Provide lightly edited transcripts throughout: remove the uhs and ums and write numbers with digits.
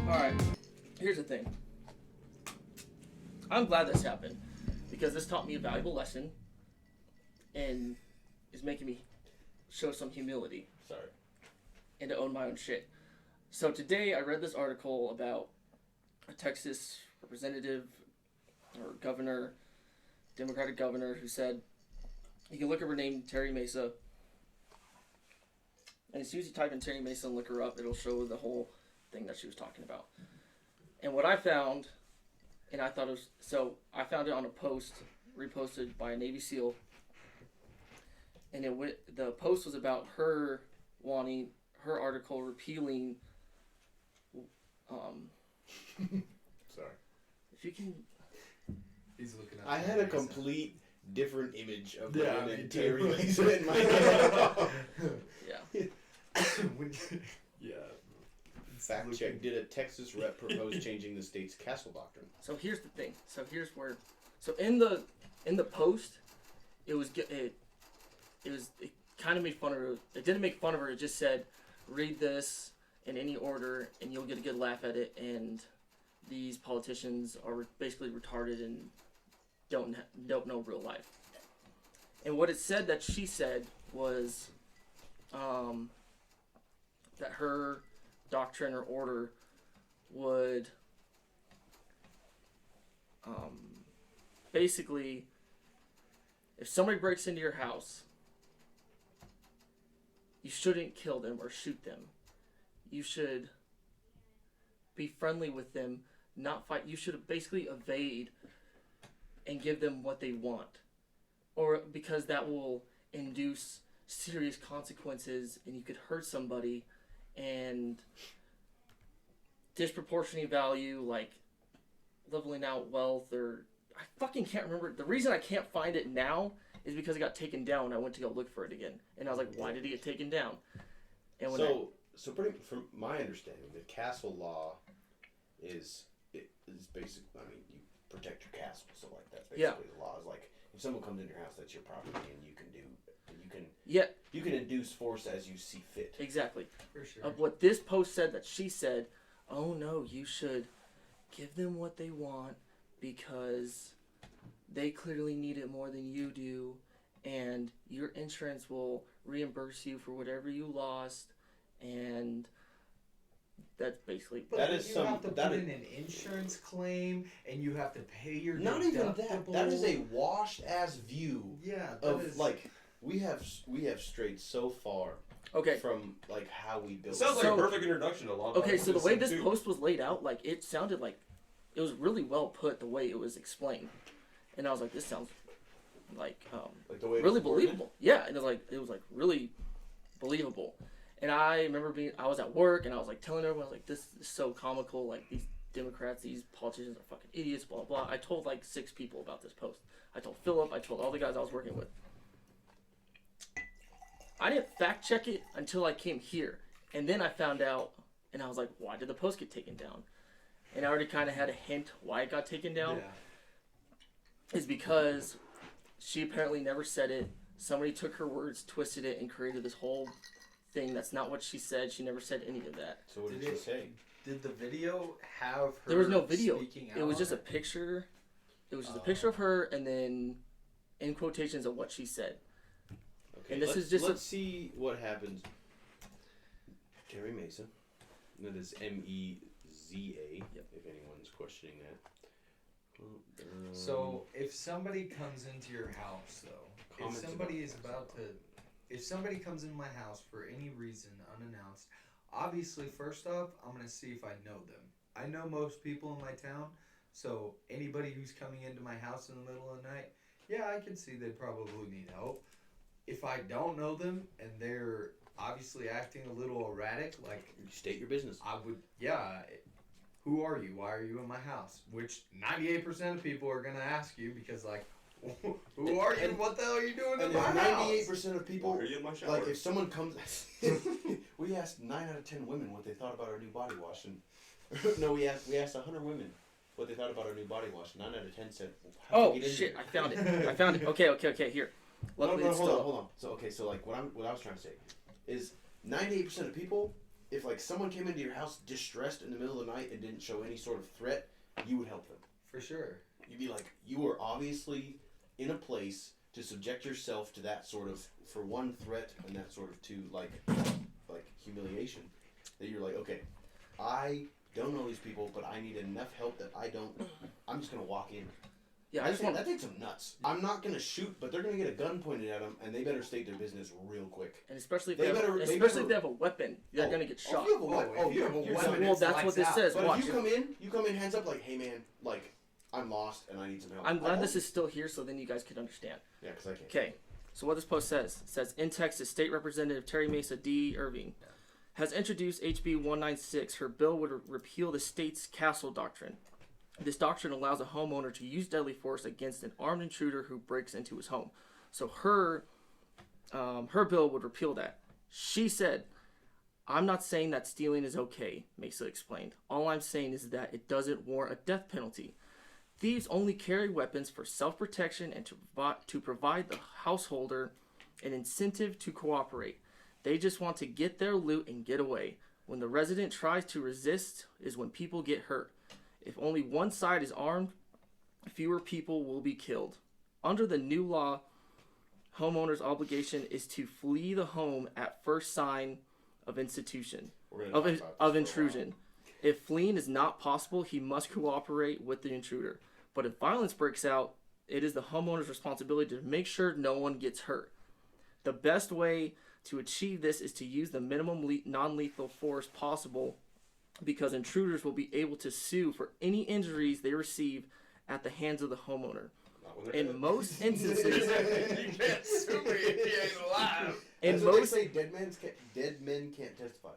Alright, here's the thing. I'm glad this happened because this taught me a valuable lesson and is making me show some humility. Sorry. And to own my own shit. So today I read this article about a Texas representative or governor, Democratic governor, who said, you can look up her name, Terry Mesa, and as soon as you type in Terry Mesa and look her up, it'll show the whole thing that she was talking about. And what I found, and I thought it was, so I found it on a post reposted by a Navy SEAL, and the post was about her wanting, her article repealing, Sorry. if you can... He's looking at I had a complete different image of the Yeah, women me Terry too. Mesa in my head. Yeah. Yeah. Fact check. Did a Texas rep propose changing the state's castle doctrine? So here's the thing. So here's where... So in the post, it kind of made fun of her. It didn't make fun of her. It just said, read this in any order and you'll get a good laugh at it, and these politicians are basically retarded and don't know real life. And what it said that she said was that her doctrine or order would basically, if somebody breaks into your house, you shouldn't kill them or shoot them. You should be friendly with them, not fight. You should basically evade and give them what they want, or because that will induce serious consequences and you could hurt somebody and disproportionate value, like leveling out wealth, or I fucking can't remember. The reason I can't find it now is because it got taken down. I went to go look for it again, and I was like, why did it get taken down? And when So pretty, from my understanding, the castle law is basic. I mean, you protect your castle, so like that's basically the law. Is like if someone comes in your house, that's your property, and you can induce force as you see fit. Exactly. For sure. What this post said that she said, oh no, you should give them what they want because they clearly need it more than you do, and your insurance will reimburse you for whatever you lost, and that's basically... But that then is you some... have to that put is, in an insurance claim, and you have to pay your not deductible. even that. That is a washed-ass view Yeah, of, like... We have strayed so far from like how we build. It sounds like a perfect introduction to law. Okay, so the way this post was laid out, like it sounded like it was really well put the way it was explained, and I was like, this sounds like the way really believable. Yeah, and it was like really believable. And I remember I was at work and I was like telling everyone, I was like, this is so comical. Like these Democrats, these politicians are fucking idiots. Blah blah. I told like 6 people about this post. I told Philip. I told all the guys I was working with. I didn't fact check it until I came here. And then I found out, and I was like, why did the post get taken down? And I already kind of had a hint why it got taken down. Yeah. Is because she apparently never said it. Somebody took her words, twisted it, and created this whole thing that's not what she said. She never said any of that. So what did she say? Did the video have her There was no video. speaking out It was just a on it? picture. It was just a picture of her, and then in quotations of what she said. Okay, And this is just let's see what happens. Terry Mesa. That is MEZA. Yep. If anyone's questioning that. So if somebody comes into your house, though, Comments if somebody comes in my house for any reason unannounced, obviously first off, I'm gonna see if I know them. I know most people in my town, so anybody who's coming into my house in the middle of the night, yeah, I can see they probably need help. If I don't know them and they're obviously acting a little erratic, like you state your business. I would, yeah. Who are you? Why are you in my house? Which 98% of people are gonna ask you because, like, who are you? What the hell are you doing in And my house? 98% of people, Why are you in my shower? like if someone comes, we asked 9 out of 10 women what they thought about our new body wash, and no, we asked 100 women what they thought about our new body wash. 9 out of 10 said, Oh shit! I found it. Okay. Here. No, Luckily, it's hold still on. So like what I was trying to say is 98% of people if like someone came into your house distressed in the middle of the night and didn't show any sort of threat, you would help them. For sure. You'd be like, you are obviously in a place to subject yourself to that sort of, for one, threat, and that sort of two, like humiliation. That you're like, okay, I don't know these people, but I need enough help that I'm just gonna walk in. Yeah, I just want that takes some nuts. I'm not gonna shoot, but they're gonna get a gun pointed at them, and they better state their business real quick. And especially if They they have a weapon, they're gonna get shot. If you have a weapon, if you have a you're weapon, done. Well, it's that's what lights this out. says. But Watch. if you come in hands up like, hey man, like I'm lost and I need some help. I'm glad this is still here, so then you guys can understand. Yeah, because I can't. Okay, so what this post says, it says, in Texas, State Representative Terry Mesa D. Irving has introduced HB 196. Her bill would repeal the state's castle doctrine. This doctrine allows a homeowner to use deadly force against an armed intruder who breaks into his home. So her bill would repeal that. She said, I'm not saying that stealing is okay, Mesa explained. All I'm saying is that it doesn't warrant a death penalty. Thieves only carry weapons for self-protection and to provide the householder an incentive to cooperate. They just want to get their loot and get away. When the resident tries to resist is when people get hurt. If only one side is armed, fewer people will be killed. Under the new law, homeowner's obligation is to flee the home at first sign of intrusion. If fleeing is not possible, he must cooperate with the intruder. But if violence breaks out, it is the homeowner's responsibility to make sure no one gets hurt. The best way to achieve this is to use the minimum non-lethal force possible, because intruders will be able to sue for any injuries they receive at the hands of the homeowner. In most instances, you can't sue me if you ain't alive. In That's what most, they say, dead men can't testify.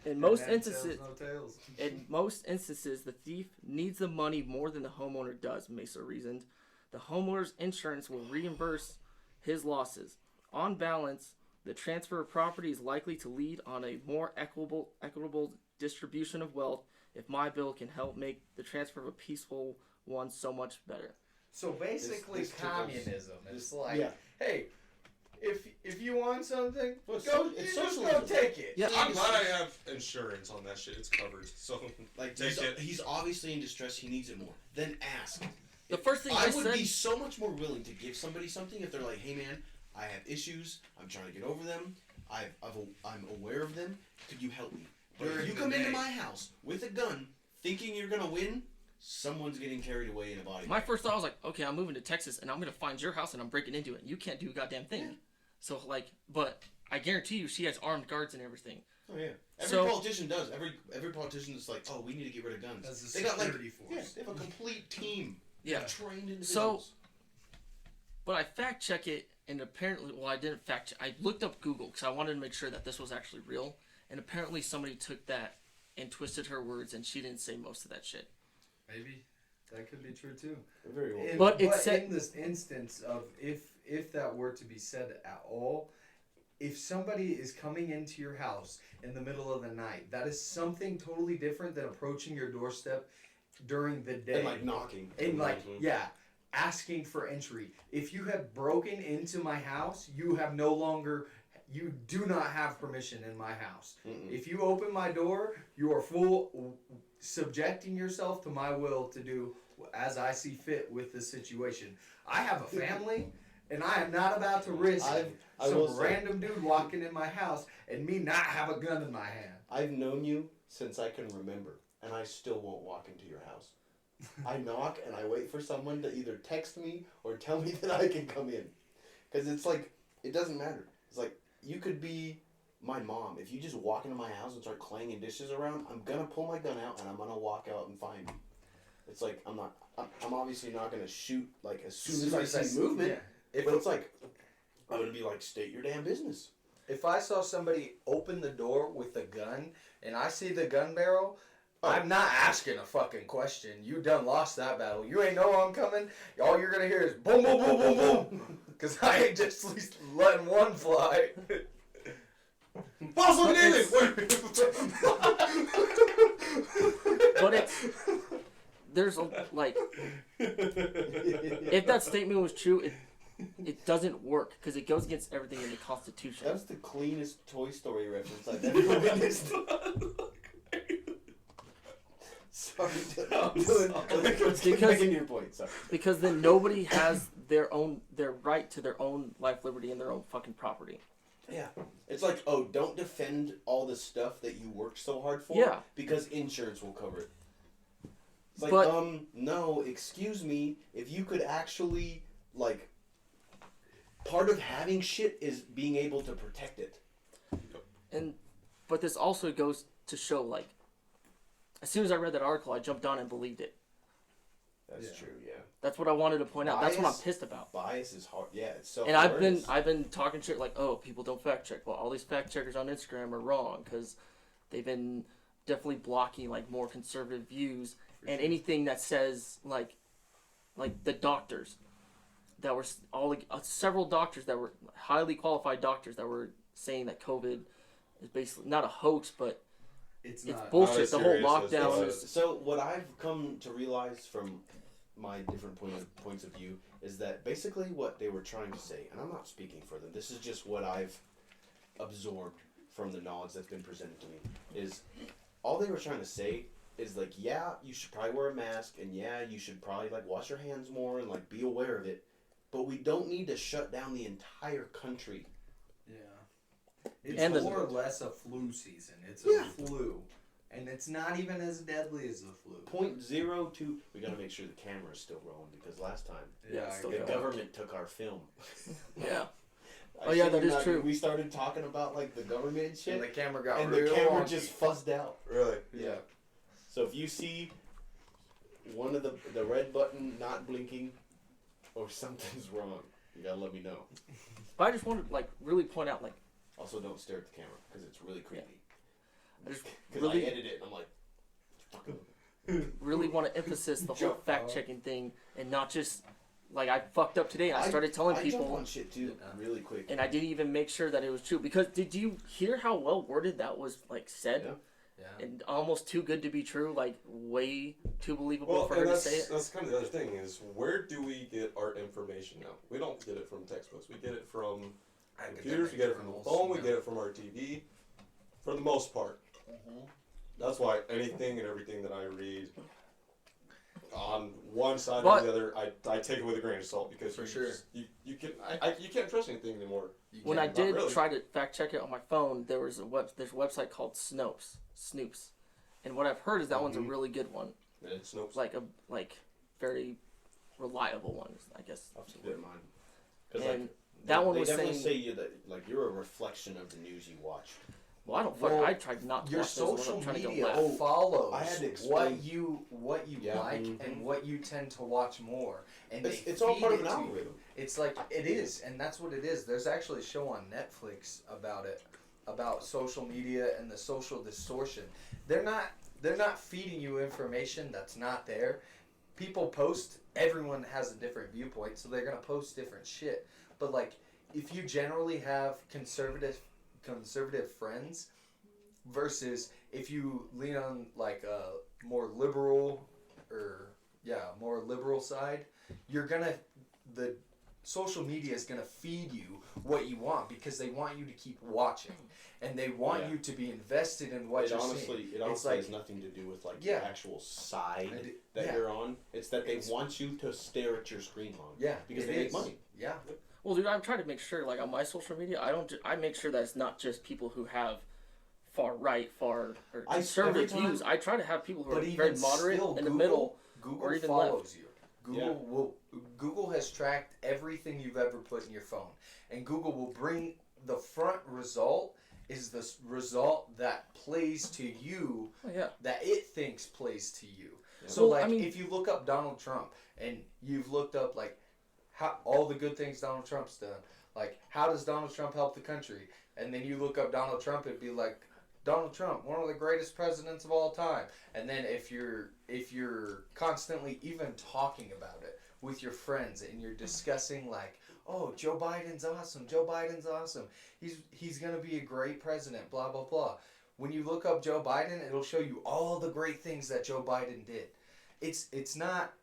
in most Man instances, tells no tales. in most instances, the thief needs the money more than the homeowner does, Mesa reasoned. The homeowner's insurance will reimburse his losses. On balance, the transfer of property is likely to lead on a more equitable distribution of wealth. If my bill can help make the transfer of a peaceful one so much better. So basically, this communism. It's like, yeah. hey, if you want something, Well, go, it's you just socialism. go take it. Yeah. I'm glad I have insurance on that shit. It's covered. So Like take it. he's obviously in distress. He needs it more. Then ask. The first thing I I would said, be so much more willing to give somebody something if they're like, hey man, I have issues. I'm trying to get over them. I'm aware of them. Could you help me? But if During you the come into day. my house with a gun, thinking you're gonna win, someone's getting carried away in a body. my first thought was like, okay, I'm moving to Texas and I'm gonna find your house and I'm breaking into it. You can't do a goddamn thing. Yeah. So like, but I guarantee you, she has armed guards and everything. Oh yeah. Every So- politician does. Every politician is like, oh, we need to get rid of guns. As a They got like, security force. yeah, they have a complete team Yeah. of trained individuals. So, but I fact check it, and apparently, well, I didn't fact check. I looked up Google because I wanted to make sure that this was actually real. And apparently, somebody took that and twisted her words, and she didn't say most of that shit. Maybe that could be true too. very well. But it said- in this instance of if that were to be said at all, if somebody is coming into your house in the middle of the night, that is something totally different than approaching your doorstep during the day And like knocking. and like Mhm. yeah, asking for entry. If you have broken into my house, you do not have permission in my house. Mm-mm. If you open my door, you are subjecting yourself to my will to do as I see fit with the situation. I have a family, and I am not about to risk I some will say- random dude walking in my house and me not have a gun in my hand. I've known you since I can remember, and I still won't walk into your house. I knock and I wait for someone to either text me or tell me that I can come in. Because it's like, it doesn't matter. It's like, you could be my mom. If you just walk into my house and start clanging dishes around, I'm going to pull my gun out and I'm going to walk out and find you. It's like, I'm obviously not going to shoot, like, as soon as I see movement. Yeah. But it's like, I'm going to be like, state your damn business. If I saw somebody open the door with a gun and I see the gun barrel, I'm not asking a fucking question. You done lost that battle. You ain't know I'm coming. All you're gonna hear is boom, boom, boom, boom, boom. Because I ain't just letting one fly. Boss, look at David! But it's there's a, like, if that statement was true, it doesn't work because it goes against everything in the Constitution. That's the cleanest Toy Story reference I've ever witnessed. Sorry, Dylan. Making your point. Sorry. Because then nobody has their right to their own life, liberty, and their own fucking property. Yeah. It's like, oh, don't defend all the stuff that you worked so hard for. Yeah. Because insurance will cover it. It's like, But- no, excuse me. If you could actually, like, part of having shit is being able to protect it. But this also goes to show, like, as soon as I read that article, I jumped on and believed it. That's true, yeah. That's what I wanted to point out. That's what I'm Bias- pissed about. Bias is hard. Yeah, it's so. And I've been talking shit like, oh, people don't fact check. Well, all these fact checkers on Instagram are wrong because they've been definitely blocking like more conservative views and anything that says like the doctors that were all several doctors that were highly qualified doctors that were saying that COVID is basically not a hoax, but It's it's not. bullshit. Not as The whole serious as lockdown it is. So what I've come to realize from my different points of view is that basically what they were trying to say, and I'm not speaking for them, this is just what I've absorbed from the knowledge that's been presented to me, is all they were trying to say is like, yeah, you should probably wear a mask, and yeah, you should probably like wash your hands more and like be aware of it, but we don't need to shut down the entire country. Yeah. It's And more or less a flu season. It's Yeah. a flu. And it's not even as deadly as the flu. 0.02. We gotta make sure the camera's still rolling because last time Yeah, it's still the going. government took our film. Yeah. I Oh, yeah, shit that you is not, true. We started talking about like the government and shit, And the camera got and real the camera wonky. just fuzzed out. Really? Yeah. So if you see one of the red button not blinking, or something's wrong, you gotta let me know. But I just wanted to like really point out like Also, don't stare at the camera because it's really creepy. I just Because really I edit it, and I'm like, fucking. really want to emphasize the whole fact checking thing and not just like I fucked up today and I started telling I jump people on shit too, really quick. and I didn't even make sure that it was true because did you hear how well worded that was like said? Yeah. Yeah. And almost too good to be true, like way too believable Well, for and her to that's, say it. that's kind of the other thing is where do we get our information now? We don't get it from textbooks. We get it from computers. We get it from the phone. We get it from our TV. For the most part. That's why anything and everything that I read on one side But- or the other, I take it with a grain of salt because For you sure. just- you can't trust anything anymore. When I not did really. try to fact check it on my phone, there's a website called Snopes, and what I've heard is that one's a really good one. It's no. It's like a very reliable one, I guess. I'll keep it in mind. 'Cause, And like, that one they was definitely saying, say you that like you're a reflection of the news you watch. well, I don't. Well, I tried not to Your watch those ones. social I'm trying to go media laugh. follows I had to what explain- you Yeah. like Mhm. and what you tend to watch more, and It's all feed part of it an to you. algorithm. It's like it is, and that's what it is. There's actually a show on Netflix about it, about social media and the social distortion. They're not feeding you information that's not there. People post. Everyone has a different viewpoint, so they're gonna post different shit. But like, if you generally have conservative friends, versus if you lean on like a more liberal side, the social media is gonna feed you what you want because they want you to keep watching and they want Yeah. you to be invested in what It you're honestly, seeing. it honestly like- has nothing to do with like Yeah. the actual side And it- that yeah. you're on. It's that they It's- want you to stare at your screen long. Yeah, because it they make is. money. Yeah, Well, dude, I'm trying to make sure, like on my social media, I make sure that it's not just people who have far right, or conservative every time- views. I try to have people who but are even very moderate still, in the Google, middle. Google or even follows you. Yeah. Google has tracked everything you've ever put in your phone, and Google will bring the front result is the result that plays to you, Oh, yeah. that it thinks plays to you. Yeah. So Well, like I mean- if you look up Donald Trump and you've looked up like how all the good things Donald Trump's done, like how does Donald Trump help the country, and then you look up Donald Trump, it'd be like Donald Trump, one of the greatest presidents of all time. And then if you're constantly even talking about it with your friends and you're discussing like, oh, Joe Biden's awesome, he's gonna be a great president, blah blah blah. When you look up Joe Biden, it'll show you all the great things that Joe Biden did. It's not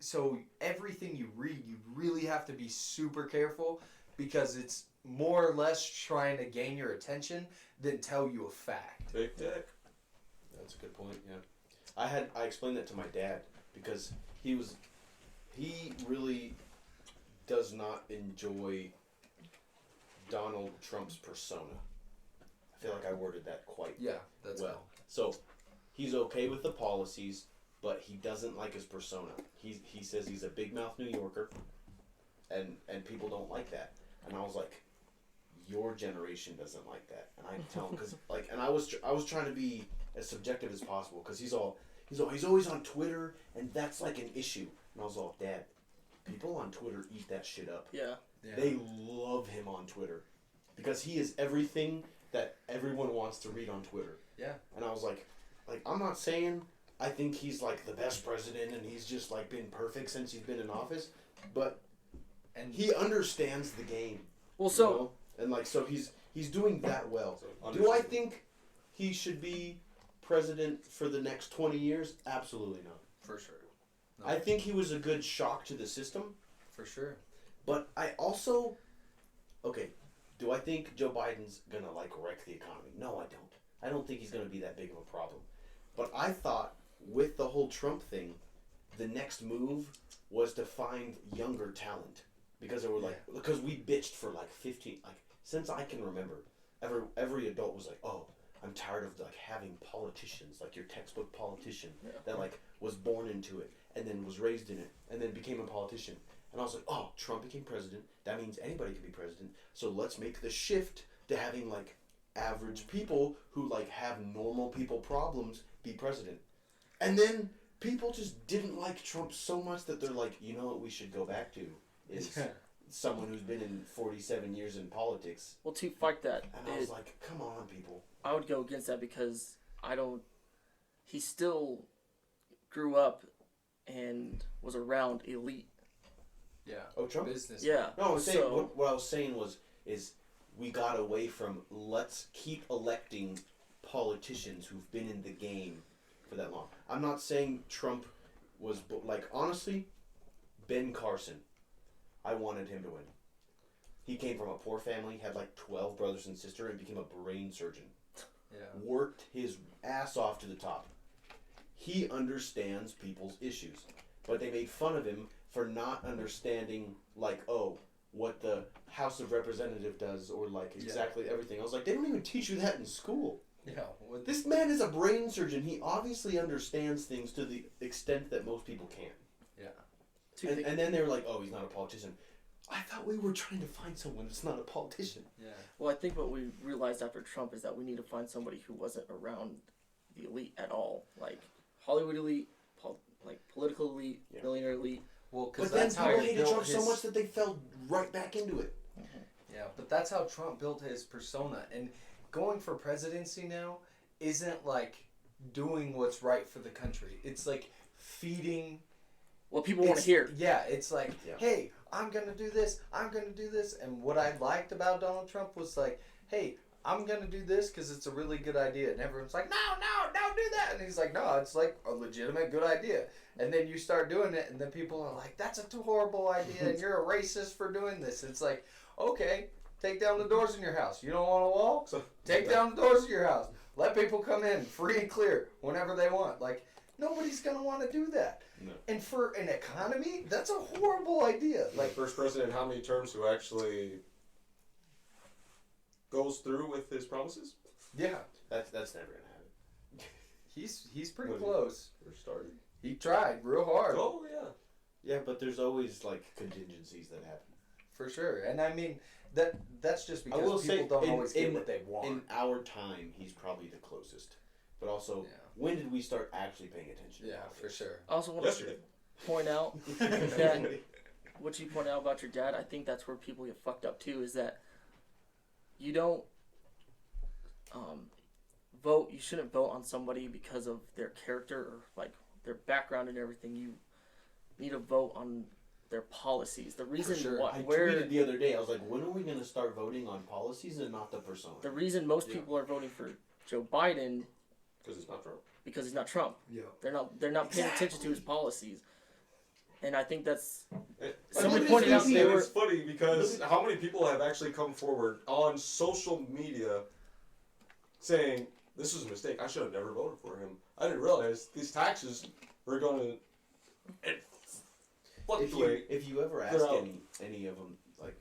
so everything you read, you really have to be super careful because it's more or less trying to gain your attention than tell you a fact. Big tech. That's a good point. Yeah, I explained that to my dad because he really does not enjoy Donald Trump's persona. I feel like I worded that quite That's well. So he's okay with the policies, but he doesn't like his persona. He says he's a big mouth New Yorker, and people don't like that. And I was like, your generation doesn't like that. And I tell him because and I was trying to be as subjective as possible because he's always on Twitter and that's like an issue. And I was all, Dad, people on Twitter eat that shit up. Yeah. They love him on Twitter because he is everything that everyone wants to read on Twitter. Yeah. And I was like I'm not saying I think he's like the best president and he's just like been perfect since he's been in office, but he understands the game. Well, so you know? And like so he's doing that well. So Do I think he should be president for the next 20 years? Absolutely not. For sure. No. I think he was a good shock to the system. For sure. But I also, do I think Joe Biden's gonna like wreck the economy? No, I don't. I don't think he's gonna be that big of a problem. But I thought with the whole Trump thing, the next move was to find younger talent because because we bitched for like 15 since I can remember, every adult was like, oh, I'm tired of like having politicians like your textbook politician that like was born into it and then was raised in it and then became a politician. And I was like, oh, Trump became president. That means anybody can be president. So let's make the shift to having like average people who like have normal people problems be president. And then people just didn't like Trump so much that they're like, you know what we should go back to is someone who's been in 47 years in politics. Well, to fight that, And I was like, come on, people. I would go against that because he still grew up and was around elite. Yeah. Oh, Trump? Business. Yeah. No, I was saying, So- what I was saying is we got away from let's keep electing politicians who've been in the game for that long. I'm not saying Trump was, like, honestly, Ben Carson, I wanted him to win. He came from a poor family, had like 12 brothers and sisters, and became a brain surgeon. Yeah. Worked his ass off to the top. He understands people's issues. But they made fun of him for not understanding, like, oh, what the House of Representative does, or like exactly everything. I was like, they don't even teach you that in school. Yeah. This man is a brain surgeon. He obviously understands things to the extent that most people can't. Yeah. And then they were like, oh, he's not a politician. I thought we were trying to find someone that's not a politician. Yeah. Well, I think what we realized after Trump is that we need to find somebody who wasn't around the elite at all, like Hollywood elite, like political elite, millionaire elite. Well, because But then that's how people he hated built Trump his... so much that they fell right back into it. Yeah, but that's how Trump built his persona. And going for presidency now isn't like doing what's right for the country. It's like feeding What people want to hear. Yeah, it's like, hey, I'm going to do this, I'm going to do this. And what I liked about Donald Trump was like, hey, I'm going to do this because it's a really good idea. And everyone's like, no, don't do that. And he's like, no, it's like a legitimate good idea. And then you start doing it, and then people are like, that's a horrible idea, and you're a racist for doing this. It's like, okay, take down the doors in your house. You don't want a wall? So, Take down the doors of your house. Let people come in free and clear whenever they want. Like, nobody's going to want to do that. No. And for an economy, that's a horrible idea. like Like, first president in how many terms who actually goes through with his promises? yeah, That's never going to happen. he's pretty When he close. First started. He tried real hard. Oh yeah. Yeah, but there's always, like, contingencies that happen. For sure. And I mean, that's just I will because people say, don't always get what they want. In our time, he's probably the closest. But also, when did we start actually paying attention? Yeah, to for politics? sure. I also want Yesterday. to point out that what you point out about your dad, I think that's where people get fucked up too, is that you don't vote, you shouldn't vote on somebody because of their character or like their background and everything. You need to vote on their policies. The reason sure. I tweeted the other day, I was like, when are we going to start voting on policies and not the persona? the reason most people are voting for Joe Biden Because it's not Trump. because he's not Trump. Yeah. They're not paying attention to his policies. and I think that's Somebody pointed out they were. It's funny because how many people have actually come forward on social media saying, this was a mistake, I should have never voted for him. I didn't realize these taxes were going to fluctuate. If you ever ask any of them, like,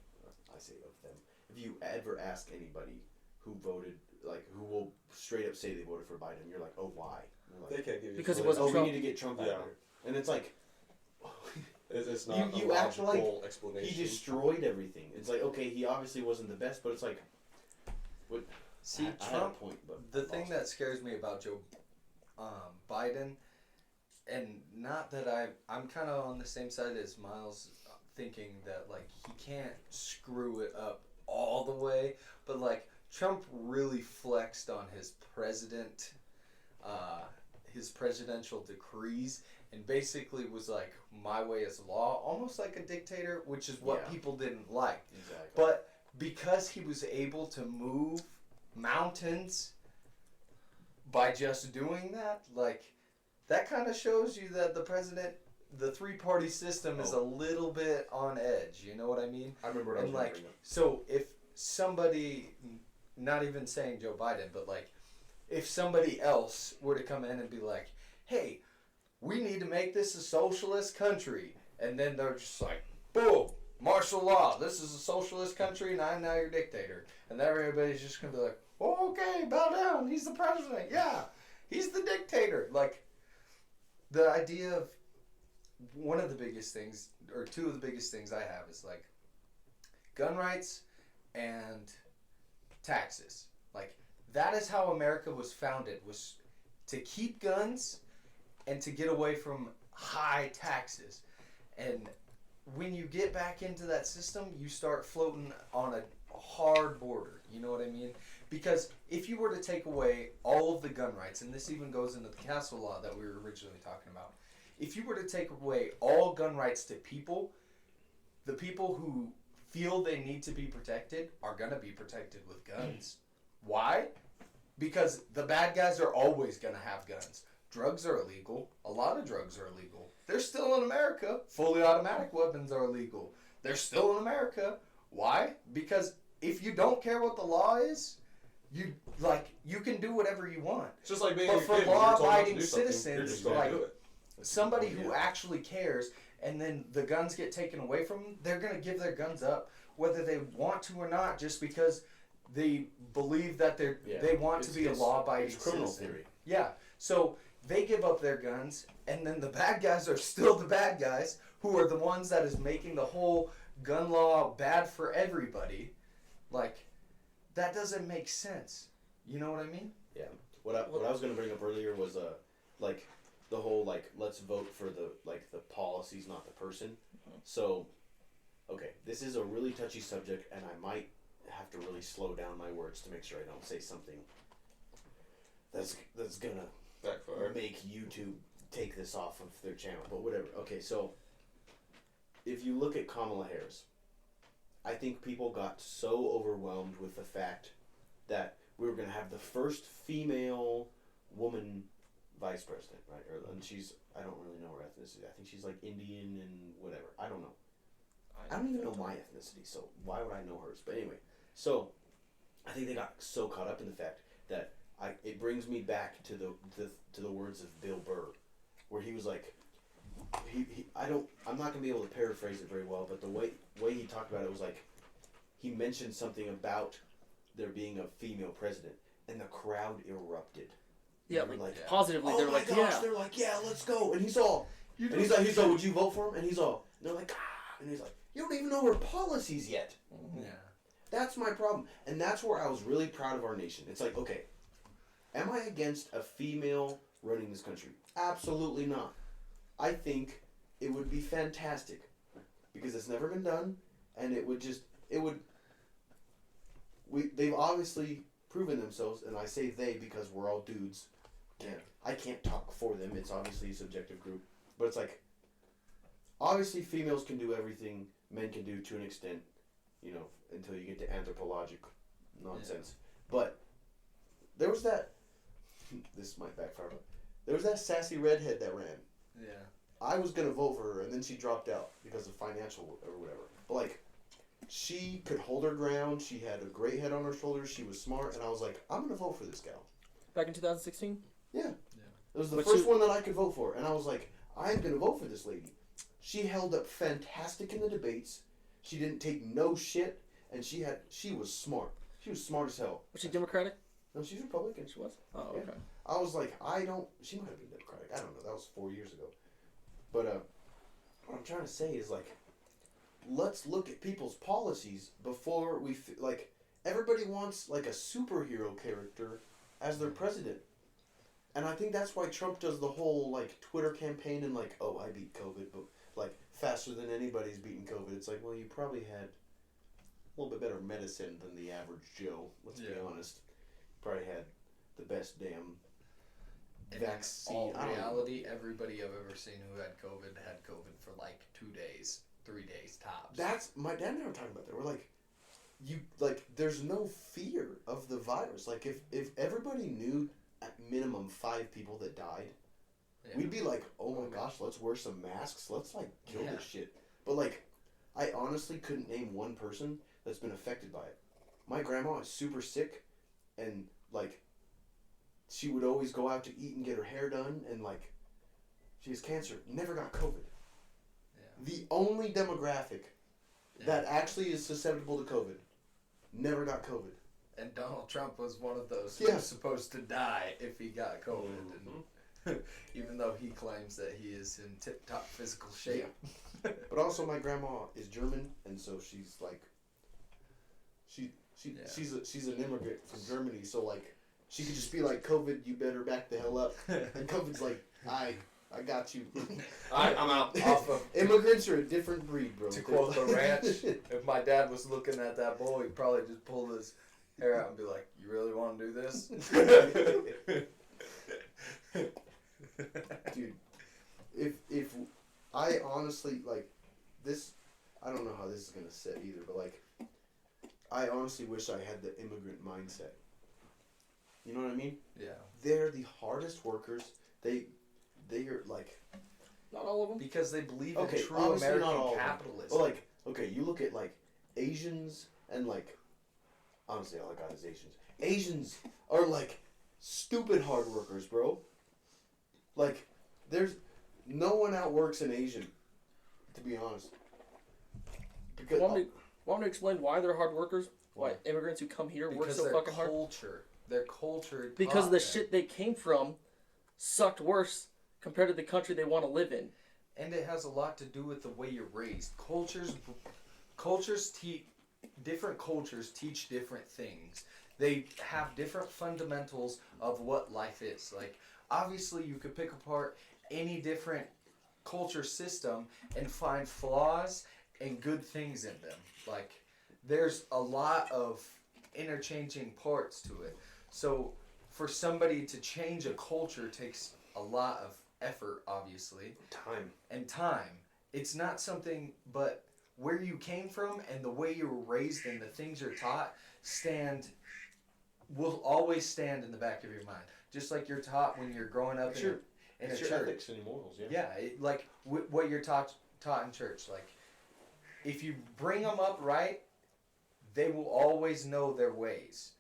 I say of them, if you ever ask anybody who voted, like, who will straight up say they voted for Biden, you're like, oh, why? Like, They can't give you because it really- wasn't we Trump. need to get Trump out Yeah. of there. And it's like, It's not You a act like logical explanation. he destroyed everything. It's like, okay, he obviously wasn't the best, but it's like, what? See, I had a Trump. point, but The thing lost. that scares me about Joe Biden, and not that I'm kind of on the same side as Miles, thinking that like he can't screw it up all the way, but like Trump really flexed on his presidential decrees, and basically was like, my way is law, almost like a dictator, which is what Yeah. people didn't like. Exactly. But because he was able to move mountains by just doing that, like, that kind of shows you that the three-party system is a little bit on edge. You know what I mean? I remember what I was And like, bring up. so if somebody, not even saying Joe Biden, but like, if somebody else were to come in and be like, hey, we need to make this a socialist country, and then they're just like, boom, martial law, this is a socialist country, and I'm now your dictator. And then everybody's just going to be like, oh, okay, bow down, he's the president, yeah, he's the dictator. Like, the idea of one of the biggest things, or two of the biggest things I have is like gun rights and taxes. Like, that is how America was founded, was to keep guns and to get away from high taxes. And when you get back into that system, you start floating on a hard border. You know what I mean? Because if you were to take away all of the gun rights, and this even goes into the Castle Law that we were originally talking about, if you were to take away all gun rights to people, the people who feel they need to be protected are going to be protected with guns. Why? Because the bad guys are always going to have guns. Drugs are illegal. A lot of drugs are illegal. They're still in America. Fully automatic weapons are illegal. They're still in America. Why? Because if you don't care what the law is, you can do whatever you want. It's just like being But a for kid, when you're told not to law-abiding do something, you're citizens, just gonna like, do it. Somebody who actually cares, and then the guns get taken away from them, they're going to give their guns up, whether they want to or not, just because they believe that they want to be a law-abiding criminal citizen. theory. Yeah, so they give up their guns, and then the bad guys are still the bad guys, who are the ones that is making the whole gun law bad for everybody. Like, that doesn't make sense. You know what I mean? Yeah. What I was gonna bring up earlier was like the whole like let's vote for the policies, not the person. So, okay, this is a really touchy subject, and I might have to really slow down my words to make sure I don't say something that's gonna Backfire. make YouTube take this off of their channel. But whatever. Okay, so if you look at Kamala Harris, I think people got so overwhelmed with the fact that we were going to have the first female woman vice president, right? And she's, I don't really know her ethnicity. I think she's like Indian and whatever. I don't know. I don't even know my ethnicity, so why would I know hers? But anyway, so I think they got so caught up in the fact that it brings me back to the words of Bill Burr, where he was like, I'm not gonna be able to paraphrase it very well, but the way he talked about it was like, he mentioned something about there being a female president, and the crowd erupted. Yeah, They were like positively, oh they're my like, gosh, yeah. they're like, yeah, let's go. And he's like, would you vote for him? And he's all, and they're like, ah, and he's like, you don't even know her policies yet. Yeah. That's my problem. And that's where I was really proud of our nation. It's like, okay, am I against a female running this country? Absolutely not. I think it would be fantastic because it's never been done, and they've obviously proven themselves, and I say they because we're all dudes. I can't talk for them. It's obviously a subjective group, but it's like, obviously females can do everything men can do to an extent, you know, until you get to anthropologic nonsense. Yeah. But there was that, this might backfire, but there was that sassy redhead that ran. Yeah. I was gonna vote for her, and then she dropped out because of financial or whatever. But like, she could hold her ground. She had a great head on her shoulders. She was smart, and I was like, I'm gonna vote for this gal. Back in 2016. Yeah. It was the But first one that I could vote for, and I was like, I'm gonna vote for this lady. She held up fantastic in the debates. She didn't take no shit, and she was smart. She was smart as hell. Was she Democratic? No, she's Republican. She was. Oh, Yeah. okay. I was like, she might have been Democratic. I don't know. That was 4 years ago. But what I'm trying to say is like, let's look at people's policies before we like. Everybody wants like a superhero character as their president, and I think that's why Trump does the whole like Twitter campaign and like, oh, I beat COVID, but like faster than anybody's beaten COVID. It's like, well, you probably had a little bit better medicine than the average Joe. Let's be honest. Probably had the best damn vaccine. In all reality, everybody I've ever seen who had COVID for like 2 days, 3 days tops. That's my dad and I were talking about that. We're like, there's no fear of the virus. Like, if everybody knew at minimum 5 people that died, we'd be like, oh my gosh, let's wear some masks. Let's like kill this shit. But like, I honestly couldn't name one person that's been affected by it. My grandma is super sick, and like, she would always go out to eat and get her hair done, and like, she has cancer. Never got COVID. Yeah. The only demographic that actually is susceptible to COVID never got COVID. And Donald Trump was one of those who was supposed to die if he got COVID. And even though he claims that he is in tip-top physical shape. Yeah. But also my grandma is German, and so she's like, she's an immigrant from Germany, so like, she could just be like, COVID, you better back the hell up. And COVID's like, I got you. I'm out. Immigrants are a different breed, bro. To quote the ranch, if my dad was looking at that bull, he'd probably just pull his hair out and be like, you really want to do this? Dude, if I honestly, like, this, I don't know how this is going to sit either, but like, I honestly wish I had the immigrant mindset. You know what I mean? Yeah. They're the hardest workers. They are like, not all of them, because they believe in true obviously American not all capitalism. Well, like, okay, you look at like Asians and like, honestly, all I got is Asians. Asians are like stupid hard workers, bro. Like, there's no one outworks an Asian, to be honest. Because want me to explain why they're hard workers? Why immigrants who come here work so fucking hard? Their culture. Because the shit they came from sucked worse compared to the country they want to live in. And it has a lot to do with the way you're raised. Different cultures teach different things. They have different fundamentals of what life is. Like, obviously, you could pick apart any different culture system and find flaws and good things in them. Like, there's a lot of interchanging parts to it. So, for somebody to change a culture takes a lot of effort, obviously. Time. It's not something, but where you came from and the way you were raised and the things you're taught will always stand in the back of your mind. Just like you're taught when you're growing up in a church. Ethics and morals, like what you're taught in church. Like, if you bring them up right, they will always know their ways.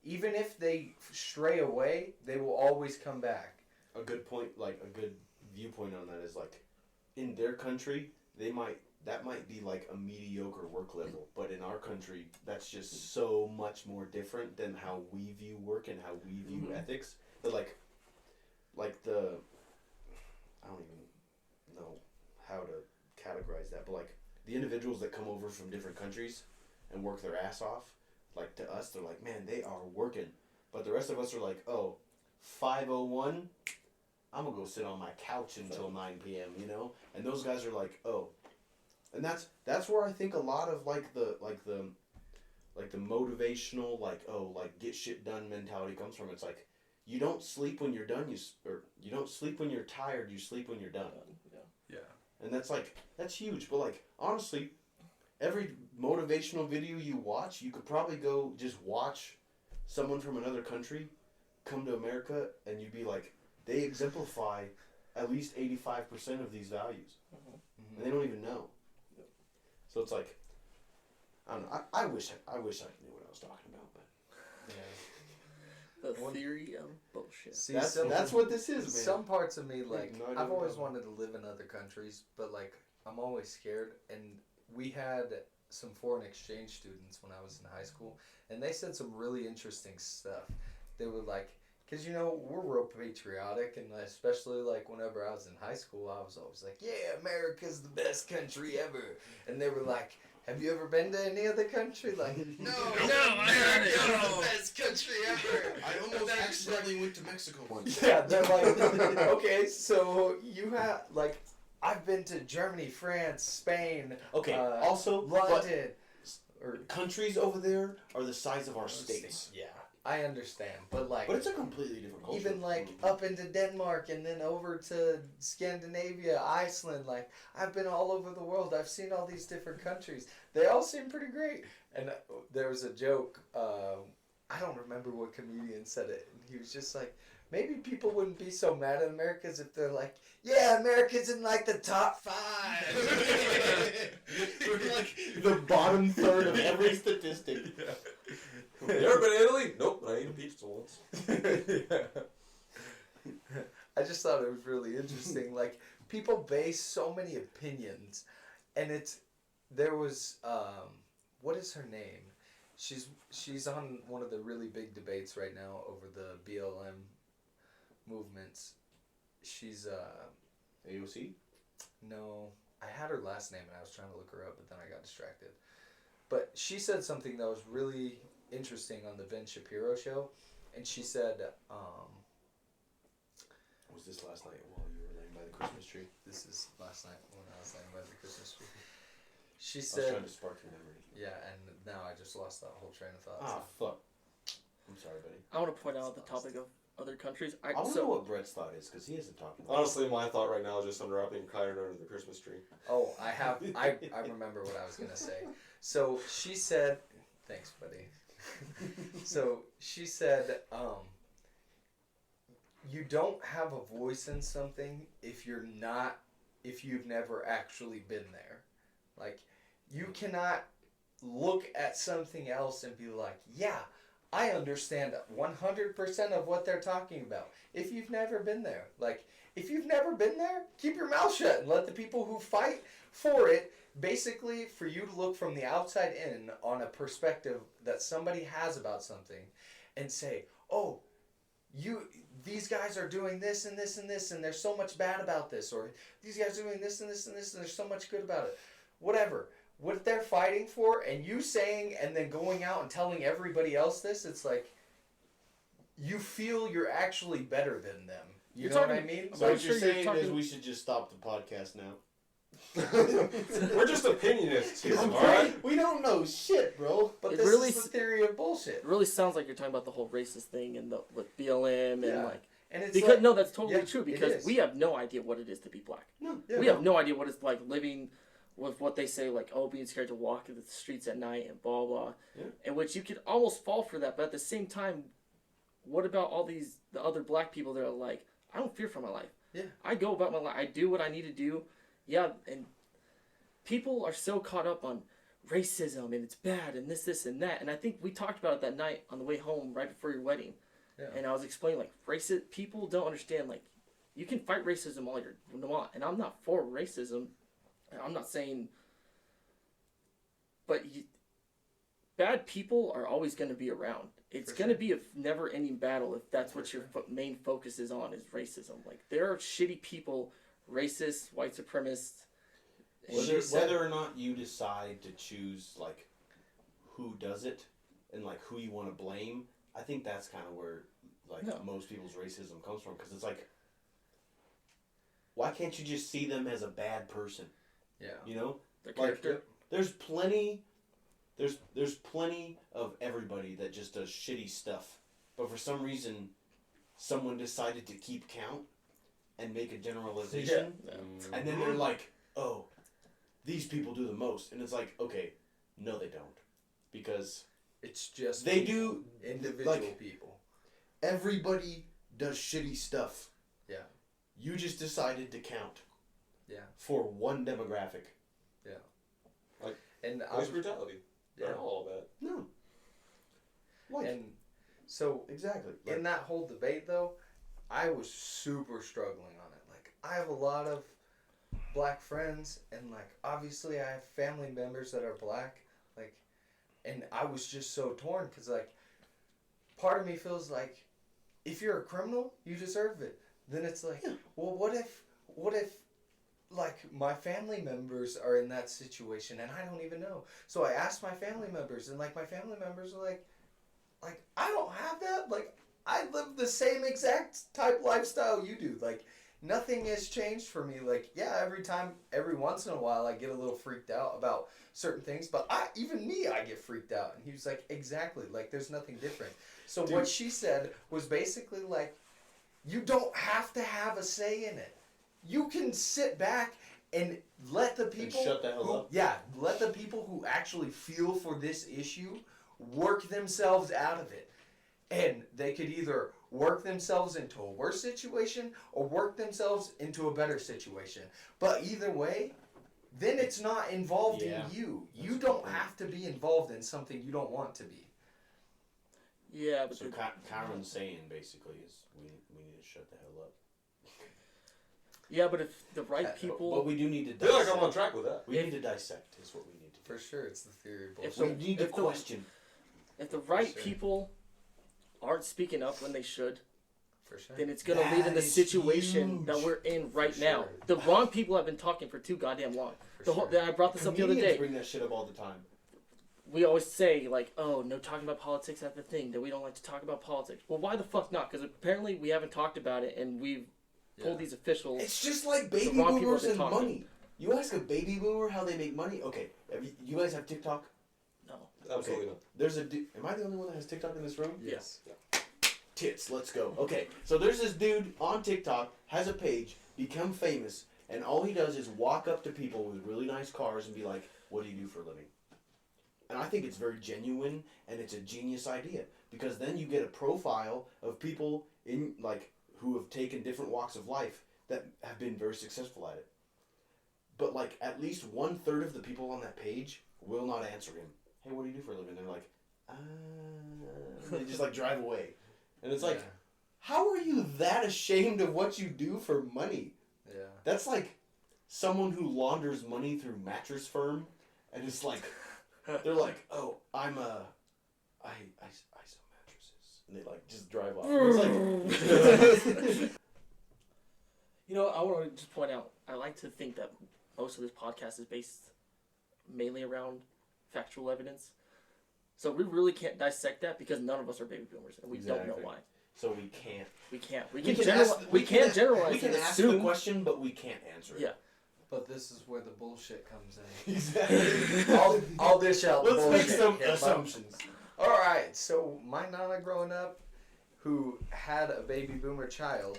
Even if they stray away, they will always come back. A good point, like a good viewpoint on that is like, in their country, that might be like a mediocre work level, but in our country, that's just so much more different than how we view work and how we view ethics. But like the, I don't even know how to categorize that, but like the individuals that come over from different countries and work their ass off, like to us, they're like, man, they are working. But the rest of us are like, oh, 5:01, I'm gonna go sit on my couch until 9 p.m., you know? And those guys are like, oh. And that's where I think a lot of like the motivational, like, oh, like get shit done mentality comes from. It's like, you don't sleep when you're done, you don't sleep when you're tired, you sleep when you're done. Yeah. And that's huge. But like, honestly, every motivational video you watch, you could probably go just watch someone from another country come to America, and you'd be like, they exemplify at least 85% of these values, Mhm. and they don't even know. So it's like, I don't know. I wish I knew what I was talking about, but The theory of bullshit. See, that's what this is, man. Some parts of me, like, No idea I've what always I'm- wanted to live in other countries, but, like, I'm always scared. And we had some foreign exchange students when I was in high school, and they said some really interesting stuff. They were like, because, you know, we're real patriotic, and especially, like, whenever I was in high school, I was always like, yeah, America's the best country ever. And they were like, have you ever been to any other country? Like, no, America's the best country ever. I almost accidentally went to Mexico once. Yeah, they're like, okay, so you have, like, I've been to Germany, France, Spain, Okay, also, London. Or countries over there are the size of our states. Yeah, I understand, but like, But it's a completely different culture. even like up into Denmark and then over to Scandinavia, Iceland. Like, I've been all over the world. I've seen all these different countries. They all seem pretty great. And there was a joke. I don't remember what comedian said it. And he was just like, maybe people wouldn't be so mad at Americans if they're like, yeah, America's in like the top 5. We're like the bottom third of every statistic. You ever been to Italy? Nope, but I ate a pizza once. I just thought it was really interesting. Like, people base so many opinions, and there was what is her name? She's on one of the really big debates right now over the BLM movements. She's AOC? no, I had her last name and I was trying to look her up, but then I got distracted. But she said something that was really interesting on the Ben Shapiro show, and she said, Was this last night while you were laying by the Christmas tree? this is last night when I was laying by the Christmas tree. She I was said, trying to spark your memory. yeah, and now I just lost that whole train of thought. Ah, fuck. I'm sorry, buddy. I want to point out the topic of other countries. I want to know what Brett's thought is, because he hasn't talked about Honestly, my thought right now is just unwrapping Kyron under the Christmas tree. Oh, I remember what I was going to say. So she said, thanks, buddy. So she said, you don't have a voice in something if you've never actually been there. Like, you cannot look at something else and be like, yeah, I understand 100% of what they're talking about. If you've never been there. Like, if you've never been there, keep your mouth shut and let the people who fight for it, basically for you to look from the outside in on a perspective that somebody has about something and say, oh, these guys are doing this and this and this and there's so much bad about this, or these guys are doing this and this and this and there's so much good about it. Whatever. What they're fighting for, and you saying and then going out and telling everybody else this, it's like you feel you're actually better than them. You know what I mean? So I'm what sure you're you're saying talking- is we should just stop the podcast now. We're just opinionists here, I'm alright? right. We don't know shit, bro. But It this really is the theory of bullshit. It really sounds like you're talking about the whole racist thing and with BLM and Yeah. like. And it's Because like, no, that's totally yeah, true. it Because is. we have no idea what it is to be black. No. Yeah, We have no idea what it's like living with what they say, like, oh, being scared to walk in the streets at night and blah blah. Yeah. In which you could almost fall for that, but at the same time, what about all the other black people that are like, I don't fear for my life. Yeah. I go about my life. I do what I need to do. Yeah, and people are so caught up on racism and it's bad and this and that. And I think we talked about it that night on the way home right before your wedding. Yeah. And I was explaining, like, racist people don't understand, like, you can fight racism all you want. And I'm not for racism. I'm not saying, but bad people are always going to be around. It's For going to sure. be a never-ending battle if that's what your main focus is on, is racism. Like, there are shitty people, racist, white supremacists. and Whether or not you decide to choose, like, who does it and, like, who you want to blame, I think that's kind of where, like, No. most people's racism comes from. Because it's like, why can't you just see them as a bad person? Yeah. You know? their Like, character. there's plenty of everybody that just does shitty stuff. But for some reason, someone decided to keep count and make a generalization. Yeah. And then they're like, oh, these people do the most. And it's like, okay, no they don't. Because It's just They people, do, individual like- people. everybody does shitty stuff. Yeah. You just decided to count. Yeah. For one demographic. And Police brutality. Yeah. They're all bad. No. Like, And so exactly. in that whole debate, though, I was super struggling on it. Like, I have a lot of black friends, and, like, obviously I have family members that are black. Like, and I was just so torn because, like, part of me feels like if you're a criminal, you deserve it. Then it's like, well, what if, like, my family members are in that situation and I don't even know? So I asked my family members, and, like, my family members are like, I don't have that. Like, I live the same exact type lifestyle you do. Like, nothing has changed for me. Like, yeah, every once in a while, I get a little freaked out about certain things, but I get freaked out. And he was like, exactly. Like, there's nothing different. So what she said was basically like, you don't have to have a say in it. You can sit back and let the people shut the hell up. Yeah, let the people who actually feel for this issue work themselves out of it. And they could either work themselves into a worse situation or work themselves into a better situation. But either way, then it's not involved in you. You don't have to be involved in something you don't want to be. Yeah, but So Kyron's saying basically is we need to shut the hell up. yeah, but if the right people, But we do need to I feel dissect. like I'm on track with that. We need to dissect is what we need to do. For sure, it's the theory of If bullshit. We need to if the- question. if the right Sure. people aren't speaking up when they should, For sure. then it's gonna That lead in the is situation huge. that we're in right For now. sure. The wrong people have been talking for too goddamn long. For sure. I brought this up the other Comedians day. bring that shit up all the time. We always say, like, oh, no talking about politics at the thing, that we don't like to talk about politics. Well, why the fuck not? Because apparently we haven't talked about it, and we've told these officials. It's just like baby The wrong people boomers have and been talking. money. You ask a baby boomer how they make money. Okay, you guys have TikTok? No. Absolutely not. There's a dude. Am I the only one that has TikTok in this room? Yes. Tits, let's go. Okay, so there's this dude on TikTok, has a page, become famous, and all he does is walk up to people with really nice cars and be like, what do you do for a living? And I think it's very genuine, and it's a genius idea, because then you get a profile of people in, like, who have taken different walks of life that have been very successful at it. But, like, at least 1/3 of the people on that page will not answer him. Hey, what do you do for a living? They're like, they just, like, drive away. And it's like, how are you that ashamed of what you do for money? Yeah. That's like someone who launders money through Mattress Firm, and it's like, they're like, oh, I sell mattresses, and they like just drive off. It's like, You know, I want to just point out, I like to think that most of this podcast is based mainly around factual evidence. So we really can't dissect that because none of us are baby boomers, and we don't know Exactly. why. so we can't. We can't. We We can, can ask- we we can can- generalize We can and ask assume. the question, but we can't answer it. Yeah. But this is where the bullshit comes in. Exactly. I'll dish out the Let's bullshit. make some here, but- assumptions. Alright, so my nana growing up, who had a baby boomer child,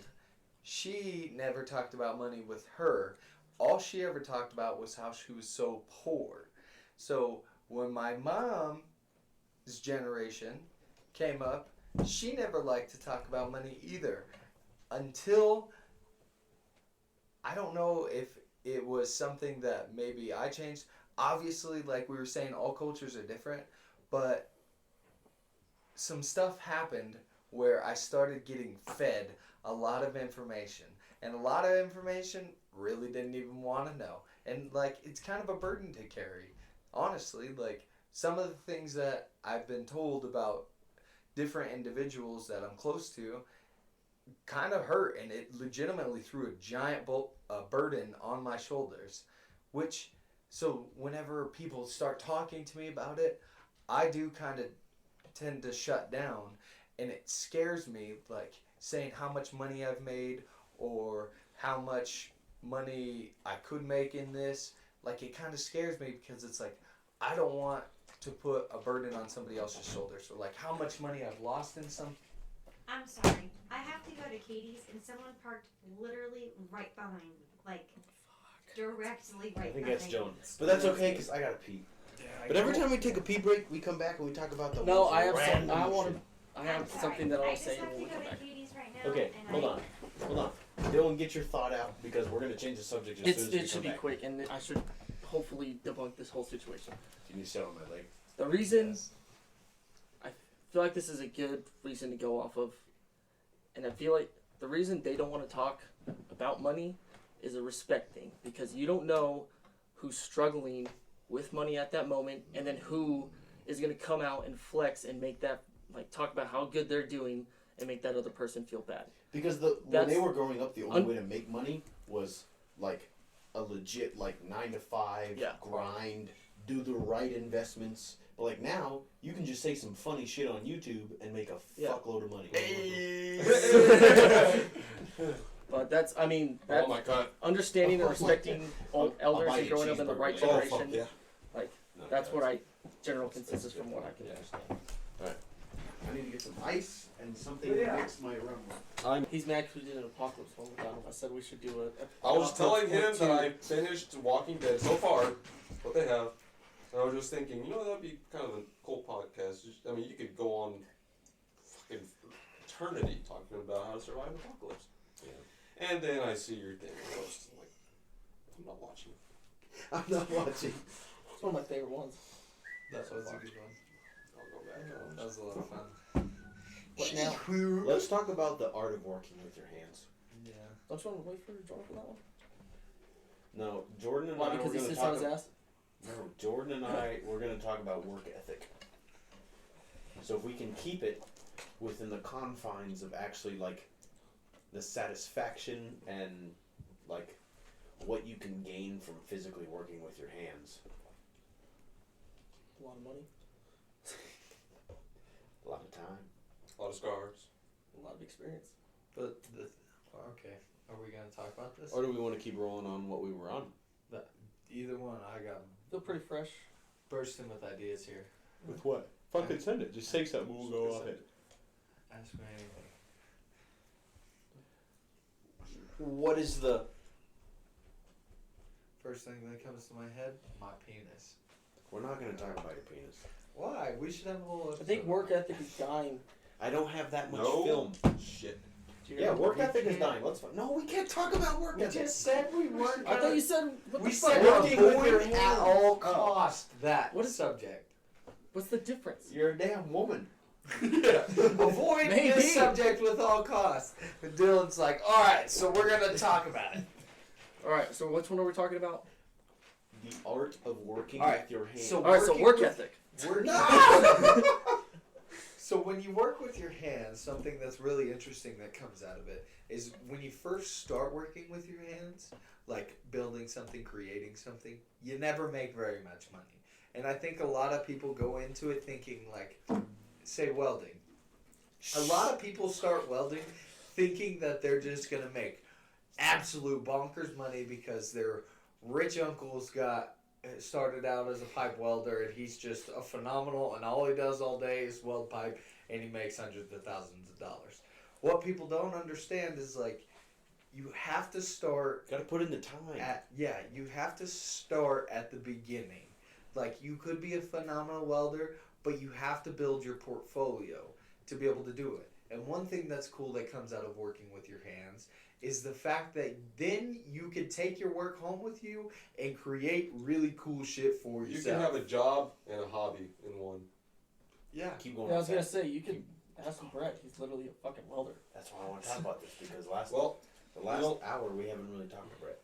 she never talked about money with her. All she ever talked about was how she was so poor. So when my mom's generation came up, she never liked to talk about money either. Until, I don't know if it was something that maybe I changed. Obviously, like we were saying, all cultures are different, but some stuff happened where I started getting fed a lot of information. And a lot of information really didn't even want to know. And, like, it's kind of a burden to carry. Honestly, like, some of the things that I've been told about different individuals that I'm close to kind of hurt, and it legitimately threw a giant burden on my shoulders. Which, so whenever people start talking to me about it, I do kind of tend to shut down, and it scares me, like, saying how much money I've made or how much money I could make in this. Like, it kind of scares me because it's like, I don't want to put a burden on somebody else's shoulders. So, like, how much money I've lost in some. I'm sorry. I have to go to Katie's, and someone parked literally right behind me. Like, directly right I think behind that's me. Joan. But that's okay, because I gotta pee. But every time we take a pee break, we come back and we talk about the No, most I have some, random I want shit. to. I have I'm sorry. something that I I'll just say have when to we go come to back. Katie's right now. Okay, and hold on. Dylan, get your thought out because we're gonna change the subject as soon as we It should come be back. quick, and I should hopefully debunk this whole situation. Can you sit on my leg? The reason I feel like this is a good reason to go off of, and I feel like the reason they don't want to talk about money is a respect thing, because you don't know who's struggling with money at that moment, and then who is going to come out and flex and make that, like, talk about how good they're doing and make that other person feel bad. Because when That's- they were growing up, the only way to make money was like a legit 9 to 5 Yeah. grind, do the right investments. But like now, you can just say some funny shit on YouTube and make a Yeah. fuckload of money. But that's, I mean, Oh that's my god. understanding and respecting old elders buy and you a growing up in the cheeseburger right later. Oh generation. fuck yeah. No, That's what guys. general consensus from what I can understand. I need to get some ice and something Yeah. to mix my rum with. He's mad because we did an apocalypse one without him. I said we should do a. I was telling him Apocalypse that I 2. finished Walking Dead so far, what they have. And I was just thinking, that'd be kind of a cool podcast. I mean, you could go on fucking eternity talking about how to survive an apocalypse. Yeah. And then I see your thing, and I was like, I'm not watching. I'm not watching. It's one of my favorite ones. That So was a far. good one. I'll go back. That was a lot of fun. What now? Let's talk about the art of working with your hands. Yeah. Don't you want to wait for Jordan for that one? No, Jordan and Why? I Because were he going to sits on talk. his ass. No, Jordan and I we're going to talk about work ethic. So if we can keep it within the confines of actually like the satisfaction and like what you can gain from physically working with your hands. A lot of money, A lot of time. A lot of scars. a lot of experience. But okay, are we gonna talk about this? Or do we want to keep rolling on what we were on? Either one. I got Feel pretty fresh. bursting with ideas here. With what? Fucking send it. Just say something. We'll go off it. Ask me anything. What is the? First thing that comes to my head, my penis. We're not going to talk about your penis. Why? We should have a whole episode. I think work ethic is dying. I don't have that much No. film. Shit. Yeah, work We ethic is can't- dying. Let's. No, we can't talk about work We ethic. just said we weren't. I thought you said. What we the said fuck? working with your Avoid at hands. all cost. That What is- subject? What's the difference? You're a damn woman. Avoid Maybe. this subject with all costs. And Dylan's like, all right, so we're gonna talk about it. All right. So which one are we talking about? The art of working All right, with your hands. so- All right. So Working work with- ethic. So when you work with your hands, something that's really interesting that comes out of it is when you first start working with your hands, like building something, creating something, you never make very much money. And I think a lot of people go into it thinking like, say welding. A lot of people start welding thinking that they're just gonna make absolute bonkers money because their rich uncle's started out as a pipe welder and he's just a phenomenal, and all he does all day is weld pipe and he makes hundreds of thousands of dollars. What people don't understand is like you have to start Got to put in the time. you have to start at the beginning. Like you could be a phenomenal welder, but you have to build your portfolio to be able to do it. And one thing that's cool that comes out of working with your hands is the fact that then you could take your work home with you and create really cool shit for You yourself. can have a job and a hobby in one. Yeah. Keep going. Yeah, I was with gonna that. say you could ask Brett. He's literally a fucking welder. That's why I want to talk about this because Well, the last you know- hour we haven't really talked to Brett.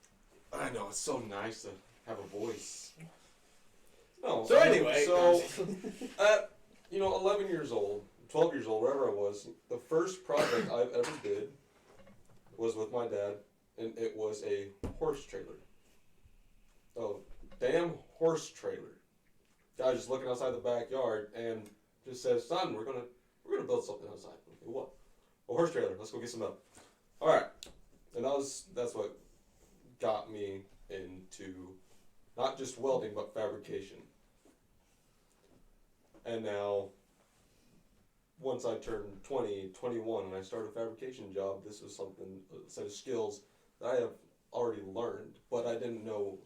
I know, it's so nice to have a voice. No. So anyway, So, at, 11 years old, 12 years old, wherever I was, the first project I've ever did was with my dad, and it was a horse trailer. A damn horse trailer. Guy just looking outside the backyard and just says, "Son, we're gonna build something outside." Okay, what? A horse trailer. Let's go get some metal. All right, and that's what got me into not just welding but fabrication. And now, once I turned 20, 21, and I started a fabrication job, this was a set of skills that I have already learned, but I didn't know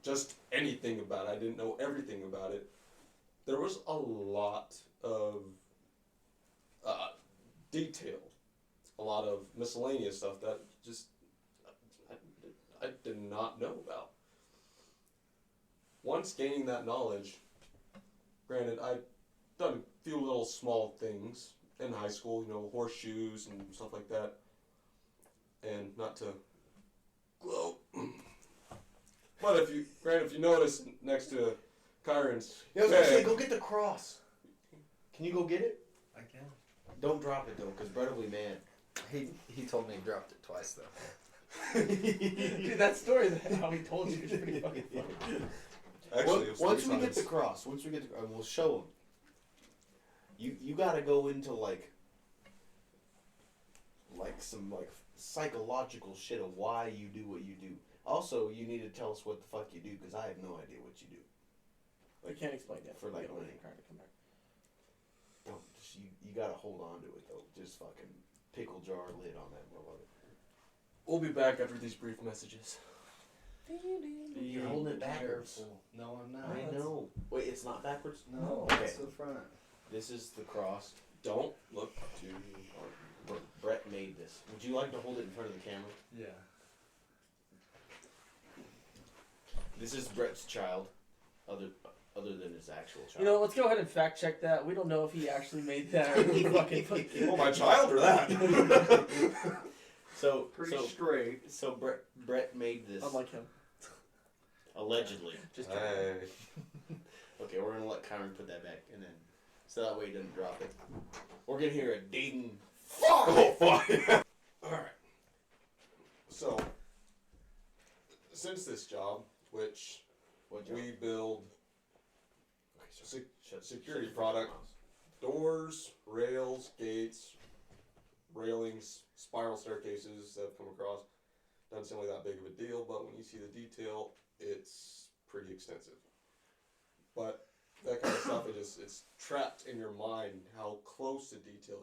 just anything about it. I didn't know everything about it. There was a lot of detail, a lot of miscellaneous stuff that just once gaining that knowledge, granted, I'd done a few little small things in high school, you know, horseshoes and stuff like that. And not to gloat. But if you notice next to Kyron's Yeah, I was gonna say, bag, go get the cross. Can you go get it? I can. Don't drop it though, because Brett will be mad. He told me he dropped it twice though. Dude, that story, how he told you, is pretty fucking funny. actually, it was Once 3 we get times. the cross, we'll show him. You gotta go into like some like psychological shit of why you do what you do. Also, you need to tell us what the fuck you do, because I have no idea what you do. I can't explain that. For, like, We don't money. need Kyron to come back. Don't just you gotta hold on to it though. Just fucking pickle jar lid on that motherfucker. We'll be back after these brief messages. You're holding it backwards. Careful. No, I'm not. I know. Wait, it's not backwards? No, Okay. it's the front. This is the cross. Don't look too hard. Brett made this. Would you like to hold it in front of the camera? Yeah. This is Brett's child, other than his actual child. You know, let's go ahead and fact check that. We don't know if he actually made that or he fucking put Oh, my child or that? so Pretty so straight. so Brett made this unlike him. allegedly. Just Hey. Okay, we're gonna let Kyron put that back, and then so that way he doesn't drop it. We're gonna hear a ding. Fuck! Oh, fuck! Alright. So, since this job, which What job? we build Okay, so security shut product, your mouth. doors, rails, gates, railings, spiral staircases that have come across, doesn't seem like that big of a deal, but when you see the detail, it's pretty extensive. But that kind of stuff, it's trapped in your mind how close to detail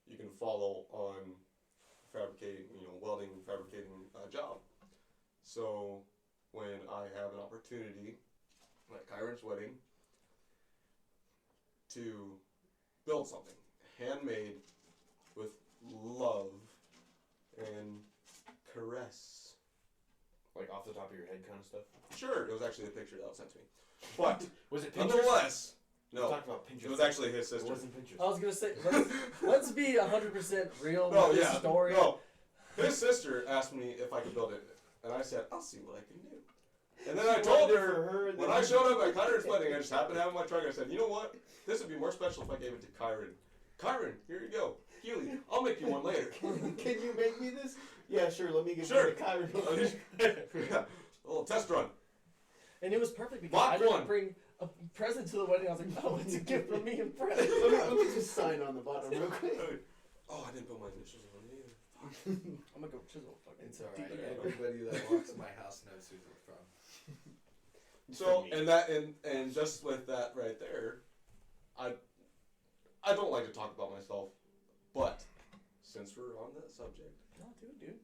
you can follow on fabricating, welding, fabricating a job. So when I have an opportunity, like Kyron's wedding, to build something handmade with love and caress. Like off the top of your head kind of stuff. Sure, it was actually the picture that was sent to me. But Was it Pinterest? nonetheless, We no, talked about Pinterest. it was actually his It sister. wasn't Pinterest. I was gonna say, let's be 100% real No, with yeah, this story. no. His sister asked me if I could build it, and I said, I'll see what I can do. And then I told her, when I showed up at Kyron's wedding, I just happened to have my truck, I said, you know what? This would be more special if I gave it to Kyron. Kyron, here you go. Keely, I'll make you one later. Can you make me this? Yeah, sure. Let me get Sure. it to Kyron. Yeah, a little test run. And it was perfect because Mach I didn't 1. bring a present to the wedding. I was like, oh, it's a gift from me and Brett. let me just sign on the bottom real quick. Oh, I didn't put my initials on it either. I'm gonna go chisel fucking. It's alright. deep in it. Everybody that walks in my house knows who they're from. So, me. and just with that right there, I don't like to talk about myself, but since we're on that subject, No, dude.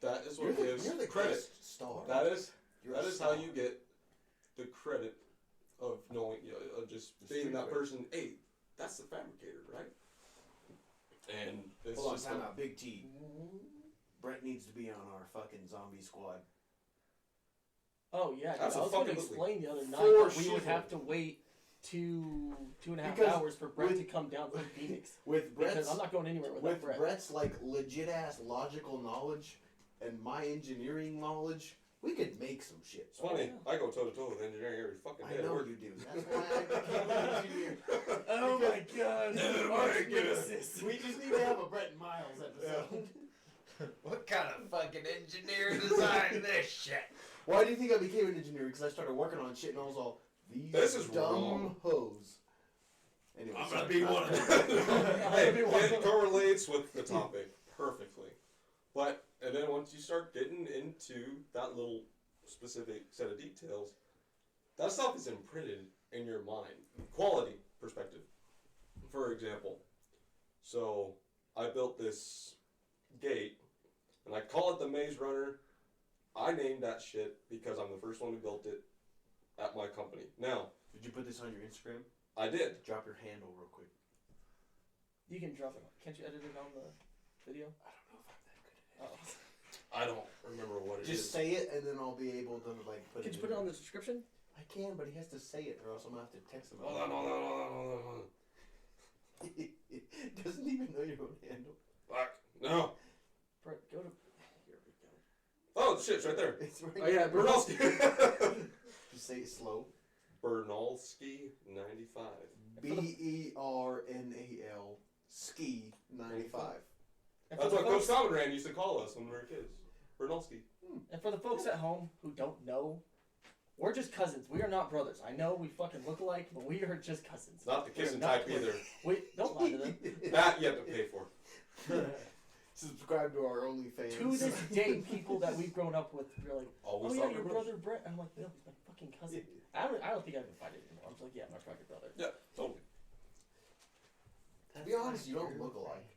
that is You're what gives the credit. guest star. That is You're that a is how star. you get the credit of knowing, of just The being street that cred. person. Hey, that's the fabricator, right? And it's Hold on, just time out. Big T. Brett needs to be on our fucking zombie squad. Oh yeah, dude, I was gonna Absolutely. explain the other night For that we would sure. have to wait two and a half Because hours for Brett with- to come down from Phoenix. With Because Brett's I'm not going anywhere without with Brett. Brett's like legit ass logical knowledge and my engineering knowledge, we could make some shit. it's funny. I go toe to toe with engineering every fucking I day. at know work. you do. That's why I became an engineer. Oh my god. Oh Arch my God. nemesis. We just need to have a Brett and Miles episode. What kind of fucking engineer designed this shit? Why do you think I became an engineer? Because I started working on shit and I was all, these This is dumb wrong. hoes. Anyway, I'm sorry. gonna be one of them. Hey, it correlates with the topic perfectly. But, and then once you start getting into that little specific set of details, that stuff is imprinted in your mind. Quality perspective. For example, so I built this gate, and I call it the Maze Runner. I named that shit because I'm the first one who built it at my company. Now, Did you put this on your Instagram? I did. Drop your handle real quick. You can drop it. Can't you edit it on the video? I don't know if I'm that good at it. Oh. I don't remember what it is. Just say it and then I'll be able to like put Can it you put it on the description? I can, but he has to say it, or else I'm gonna have to text him. Hold on. Doesn't even know your own handle. Fuck. No. Brett, go to. Here we go. Oh, shit, it's right there. It's right. Oh yeah, Bernalski. Just say it slow. Bernalski 95. BERNAL ski 95. And That's for the what Coach folks- Salmon Rand used to call us when we were kids. Bernalski. And for the folks at home who don't know, we're just cousins. We are not brothers. I know we fucking look alike, but we are just cousins. Not the kissing We're not type either. Wait, don't lie to them. That you have to pay for. Subscribe to our OnlyFans. To this day, people that we've grown up with, you're like, Always oh yeah, thought your we were brother Brett. And I'm like, no, he's my fucking cousin. I don't think I can find it anymore. I'm just like, yeah, my fucking brother. Yeah, totally. To be honest, you don't look alike.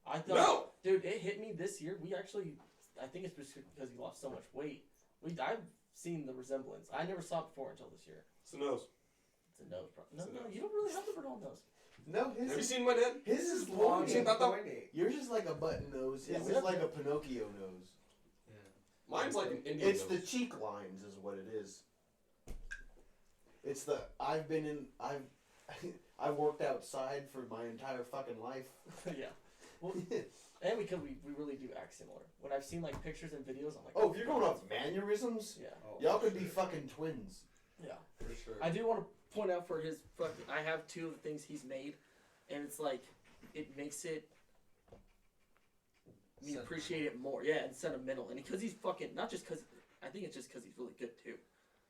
I thought, No! dude, it hit me this year. We actually, I think it's just because he lost so much weight. I've seen the resemblance. I never saw it before until this year. It's a nose. It's a nose. No, It's a no, nose. you don't really have the Bernal nose. No, Have you seen my dad? his is Long long. seen and that though? pointy. Yours is like a button nose. Yeah, His we is have like to- a Pinocchio nose. Mine's like an Indian It's nose. the cheek lines, is what it is. It's the I've worked outside for my entire fucking life. Yeah. Well, and because we really do act similar. When I've seen like pictures and videos, I'm like, Oh, if you're going off mannerisms, yeah, Oh, y'all could be fucking twins. yeah. for sure. I do want to point out for his fucking. I have two of the things he's made, and it's like, it makes it me appreciate it more. Yeah, and sentimental, and because he's fucking not just because I think it's just because he's really good too.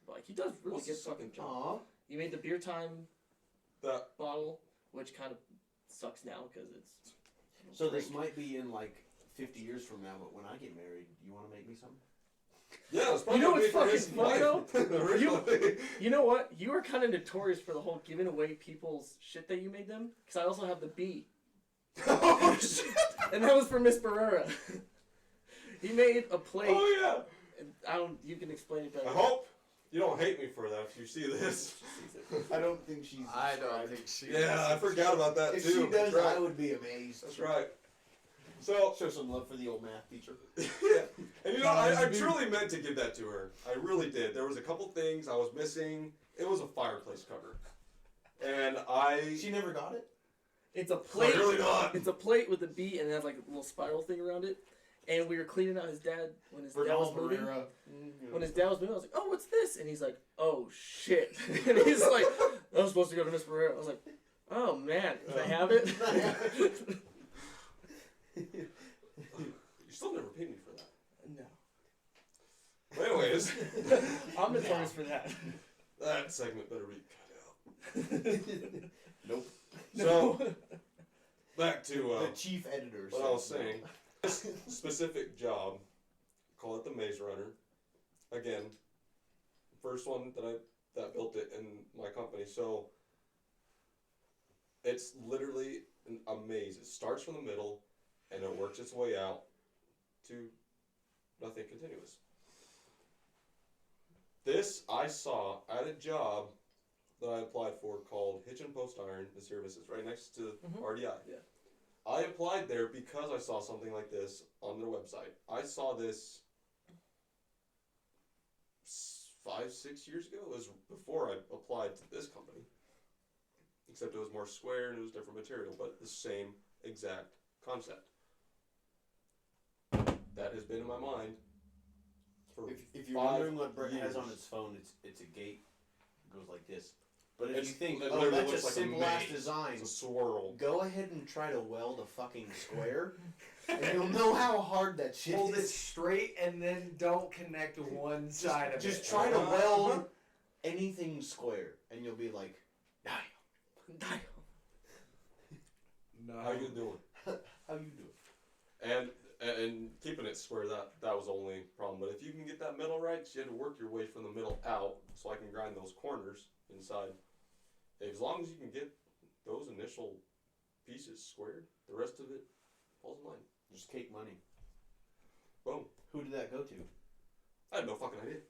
But like he does really What's good his fucking second job. Aw. He made the beer time That bottle, which kind of sucks now because it's. So this great. might be in like 50 years from now, but when I get married, you want to make me some? yeah, it's probably You know gonna what's be for his fucking funny, wife, originally. You know what? You are kind of notorious for the whole giving away people's shit that you made them. Because I also have the bee. Oh shit! And that was for Miss Barrera. He made a plate. Oh yeah. And I don't. You can explain it better. I hope you don't hate me for that if you see this. I don't think she's. I don't subscribed. think she. Yeah, I forgot about that If too. she does, That's right. I would be amazed. That's right. So Show some love for the old math teacher. yeah, and you know, I truly meant to give that to her. I really did. There was a couple things I was missing. It was a fireplace cover, and She never got it? It's a plate. Clearly not. It's a plate with a bee and it has like a little spiral thing around it. And we were cleaning out his dad when his dad was Bernal moving. Barrera. When his dad was moving, I was like, "Oh, what's this?" And he's like, "Oh shit!" And he's like, "I was supposed to go to Miss Barrera." I was like, "Oh man, can I have it?" You still never paid me for that. No, But anyways, I'm notorious for that. that segment better be cut out. Nope. So back to The chief editor. what I said was saying. This specific job, call it the Maze Runner. Again, first one that built it in my company. So it's literally a maze. It starts from the middle and it works its way out to nothing continuous. This I saw at a job that I applied for called Hitch and Post Iron, the services, right next to Mhm. RDI. Yeah. I applied there because I saw something like this on their website. I saw this 5-6 years ago. It was before I applied to this company. Except it was more square and it was different material, but the same exact concept. That has been in my mind for If you're 5 wondering what Brett has on years. his phone, it's a gate. It goes like this. But if It's- you think, it oh, literally that's a looks like a simple ass maze. design, It's a swirl. go ahead and try to weld a fucking square, and you'll know how hard that shit Hold it is. straight and then don't connect to one side of it. Just try to weld anything square, and you'll be like, No. How you doing? how you do it? And keeping it square, that was the only problem. But if you can get that middle right, 'cause you had to work your way from the middle out, so I can grind those corners inside. As long as you can get those initial pieces squared, the rest of it falls in line. Just cake money. Boom. Who did that go to? I had no fucking idea.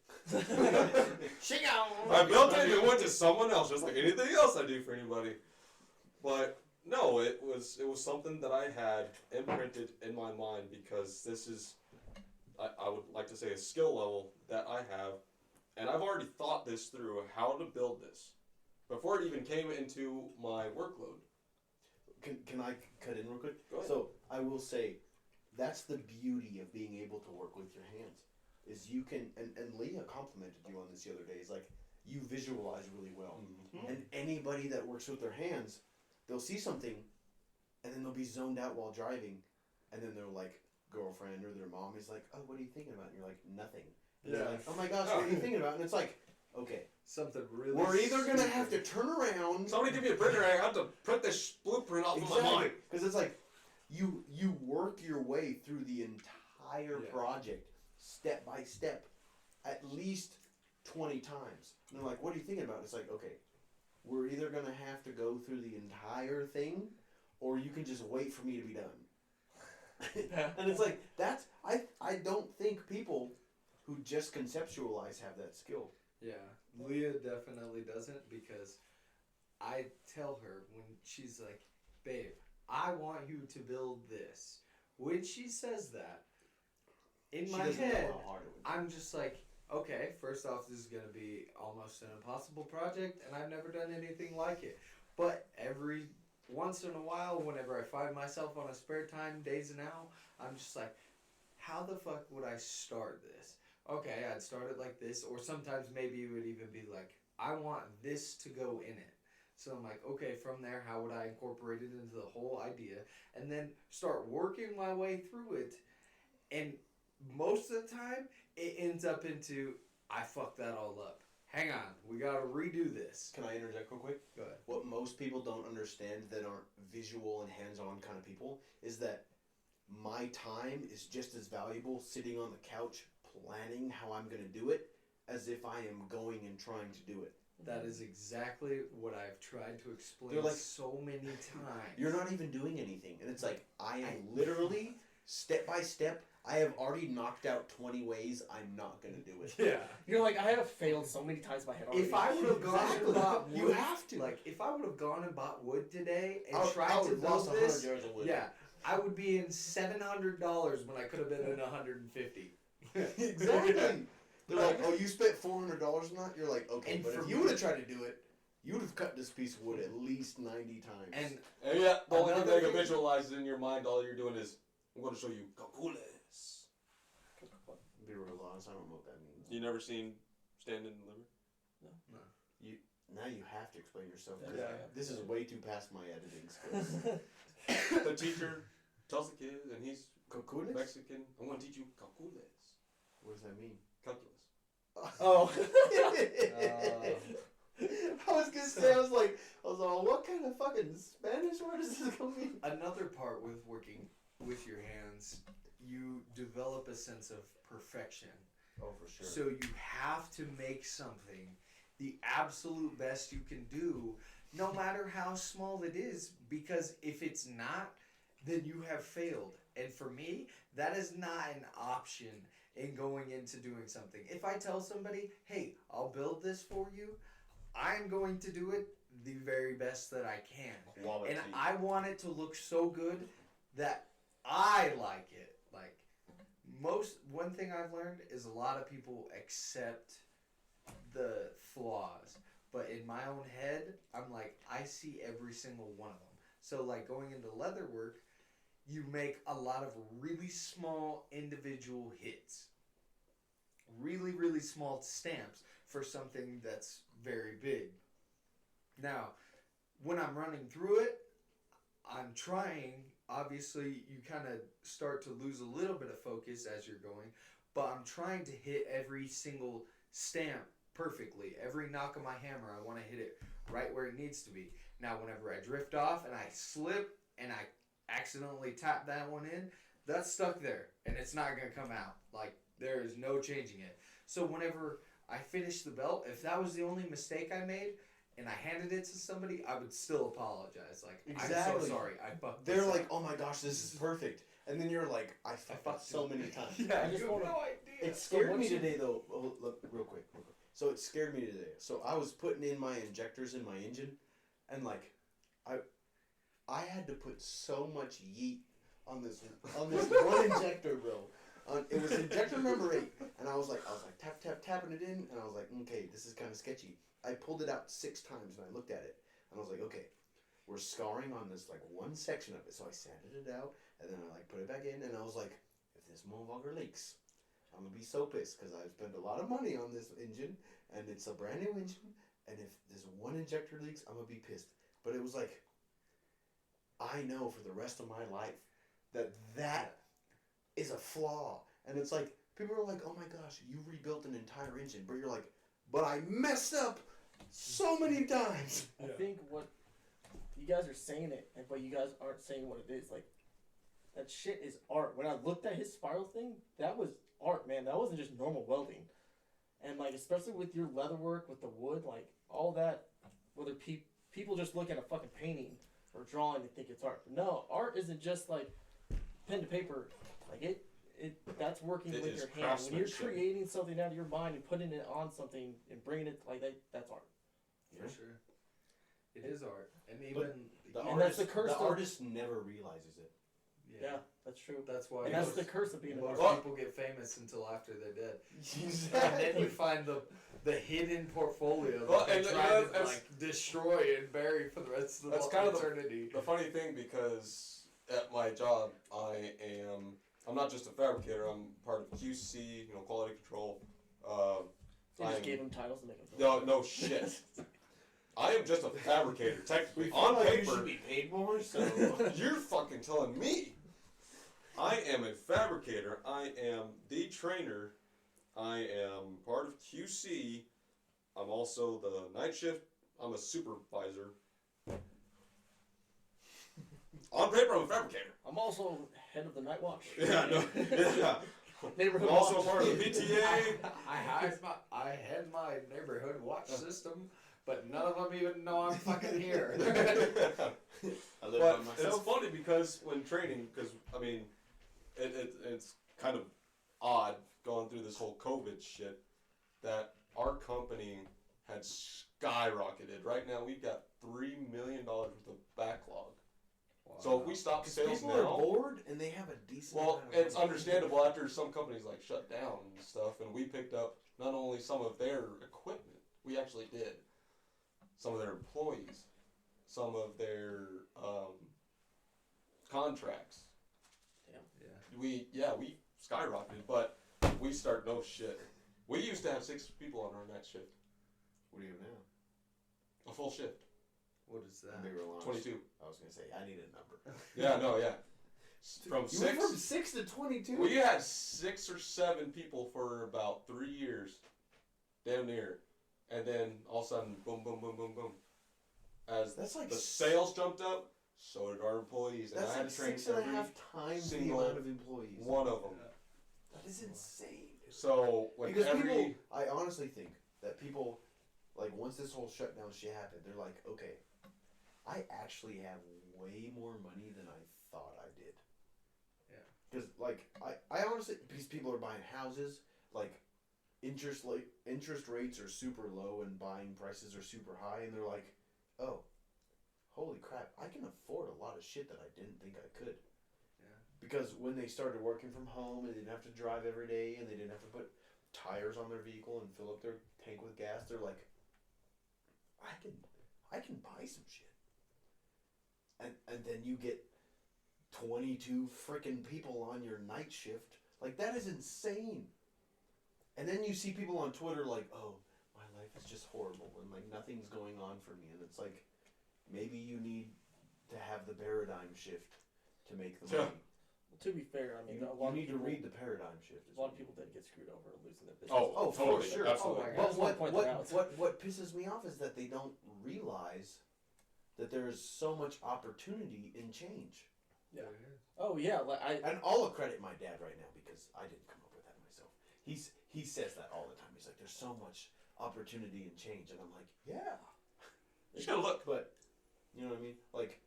Shing out! I built it and it went to someone else, just like anything else I do for anybody. But no, it was something that I had imprinted in my mind because this is, I would like to say, a skill level that I have and I've already thought this through how to build this before it even came into my workload. Can I cut in real quick? Go ahead. So I will say, that's the beauty of being able to work with your hands. Is you can, and Leah complimented you on this the other day. Is like you visualize really well, and anybody that works with their hands, they'll see something, and then they'll be zoned out while driving, and then their like girlfriend or their mom is like, "Oh, what are you thinking about?" And you're like, "Nothing." And they're like, "Oh my gosh, what are you thinking about?" And it's like, okay, Something really. we're either gonna stupid. have to turn around. Somebody give me a printer. I have to print this blueprint off of my mind. Because it's like you work your way through the entire project step by step at least 20 times. And they're like, what are you thinking about? It's like, okay, we're either going to have to go through the entire thing or you can just wait for me to be done. And it's like, that's, I don't think people who just conceptualize have that skill. Yeah, Leah definitely doesn't, because I tell her when she's like, babe, I want you to build this. When she says that, in She my doesn't know head, how hard it would be. I'm just like, okay, first off, this is going to be almost an impossible project, and I've never done anything like it. But every once in a while, whenever I find myself on a spare time, days and out, I'm just like, how the fuck would I start this? Okay, I'd start it like this, or sometimes maybe it would even be like, I want this to go in it. So I'm like, okay, from there, how would I incorporate it into the whole idea? And then start working my way through it. And most of the time, it ends up into, I fucked that all up. Hang on, we gotta redo this. Can I interject real quick? Go ahead. What most people don't understand that aren't visual and hands-on kind of people is that my time is just as valuable sitting on the couch planning how I'm going to do it as if I am going and trying to do it. That is exactly what I've tried to explain They're like, so many times. You're not even doing anything. And it's like, I am literally, step by step, I have already knocked out 20 ways I'm not going to do it. Yeah. You're like, I have failed so many times in my head already. If I would have gone and bought wood, You have to. Like, if I would have gone and bought wood today and I tried to would have lost build 100 this, yards of wood. yeah, I would be in $700 when I could have been in 150. Exactly. They're like, oh, you spent $400 on that? You're like, okay, And but for if you me- would have tried to do it, you would have cut this piece of wood at least 90 times. And And yeah, the only Another thing that thing- visualizes in your mind, all you're doing is, I'm going to show you calculus. be real honest, I don't know what that means. You never seen Stand and Deliver? Now you have to explain yourself. Yeah. This is way too past my editing skills. The teacher tells the kid, and he's Cocoonus? Mexican, I'm going to teach you calculus. What does that mean? Calculus. Oh. I was gonna say, I was like, what kind of fucking Spanish word is this gonna mean? another part with working with your hands, you develop a sense of perfection. Oh, for sure. So you have to make something the absolute best you can do, no matter how small it is, because if it's not, then you have failed. And for me, that is not an option in going into doing something. If I tell somebody, hey, I'll build this for you, I'm going to do it the very best that I can. Quality. And I want it to look so good that I like it. Like, one thing I've learned is a lot of people accept the flaws, but in my own head, I'm like, I see every single one of them. So like going into leather work, you make a lot of really small individual hits, really, really small stamps for something that's very big. Now, when I'm running through it, I'm trying, obviously you kind of start to lose a little bit of focus as you're going, but I'm trying to hit every single stamp perfectly. Every knock of my hammer, I want to hit it right where it needs to be. Now, whenever I drift off and I slip and I accidentally tap that one in, that's stuck there and it's not going to come out. Like, there is no changing it. So whenever I finish the belt, if that was the only mistake I made and I handed it to somebody, I would still apologize. Like, I'm Exactly. so sorry. I fucked They're this like, up. oh my gosh, this is perfect. And then you're like, I fucked up so many times. Yeah, I just you have wanna- no idea. It scared me once you- today, though. Oh, look, real quick. So it scared me today. So I was putting in my injectors in my engine, and like, I had to put so much yeet on this one injector, bro. It was injector number 8, and I was like tapping it in, and I was like, okay, this is kind of sketchy. I pulled it out 6 times, and I looked at it, and I was like, okay, we're scarring on this like one section of it. So I sanded it out, and then I like put it back in, and I was like, if this motherfucker leaks, I'm gonna be so pissed because I've spent a lot of money on this engine, and it's a brand new engine, and if this one injector leaks, I'm gonna be pissed. But it was like, I know for the rest of my life that is a flaw, and it's like people are like, oh my gosh, you rebuilt an entire engine, but you're like, but I messed up so many times. I think what you guys are saying it, but you guys aren't saying what it is. Like, that shit is art. When I looked at his spiral thing, that was art, man. That wasn't just normal welding. And like, especially with your leather work, with the wood, like all that, whether people just look at a fucking painting or drawing and think it's art. No, art isn't just like pen to paper. Like that's working It with is your hand. When you're craftsmanship. creating something out of your mind and putting it on something and bringing it like that, that's art. For sure. It is art. And even The And artist, that's the curse of- artist never realizes it. Yeah, that's true. That's why And that's most, the curse of being an most artist. people get famous until after they're dead. Exactly. And then you find the hidden portfolio that Well, they and try to that's- like destroy and bury for the rest of That's the kind of eternity. The funny thing, because at my job, I'm not just a fabricator, I'm part of QC, quality control. They just I'm- gave him titles to make him feel No shit. I am just a fabricator, technically. We On feel like you paper, should be paid more, so you're fucking telling me. I am a fabricator. I am the trainer. I am part of QC. I'm also the night shift. I'm a supervisor. On paper, I'm a fabricator. I'm also head of the night watch. Yeah, no, yeah. Neighborhood I'm also watch. part of the PTA. I had my neighborhood watch system, but none of them even know I'm fucking here. I live But by it's myself. funny because when training, because I mean, it's kind of odd going through this whole COVID shit that our company had skyrocketed. Right now, we've got $3 million worth of backlog. So if we stop sales People now, are bored and they have a decent. well, amount of it's money. understandable after some companies like shut down and stuff, and we picked up not only some of their equipment, we actually did some of their employees, some of their contracts. Yeah. We skyrocketed, but we start no shit. We used to have 6 people on our night shift, What do you have now? a full shift, What is that? Big alarms. 22. I was gonna say I need a number. Yeah, no, yeah. From You went 6. from 6 to 22. We had 6 or 7 people for about 3 years, damn near, and then all of a sudden, boom, boom, boom, boom, boom. As That's like the sales jumped up, so did our employees, and That's I had like to train 6.5 times the single amount of employees. one of them. That is insane. So when Because every people, I honestly think that people, like once this whole shutdown shit happened, they're like, okay, I actually have way more money than I thought I did. Yeah. Because like I honestly, because people are buying houses, like interest rates are super low and buying prices are super high, and they're like, oh, holy crap, I can afford a lot of shit that I didn't think I could. Because when they started working from home and they didn't have to drive every day and they didn't have to put tires on their vehicle and fill up their tank with gas, they're like, I can buy some shit. And then you get 22 freaking people on your night shift. Like, that is insane. And then you see people on Twitter like, oh, my life is just horrible and like nothing's going on for me. And it's like, maybe you need to have the paradigm shift to make the Yeah. money. To be fair, I mean, You a lot need of people, to read the paradigm shift. a lot of people did get screwed over and losing their business. oh, for totally, sure. absolutely. Oh my I But just want to point that out. what pisses me off is that they don't realize that there is so much opportunity in change. Yeah. Oh yeah, like And I'll credit my dad right now because I didn't come up with that myself. He says that all the time. He's like, "There's so much opportunity in change," and I'm like, "Yeah." You just gotta look. But you know what I mean? Like,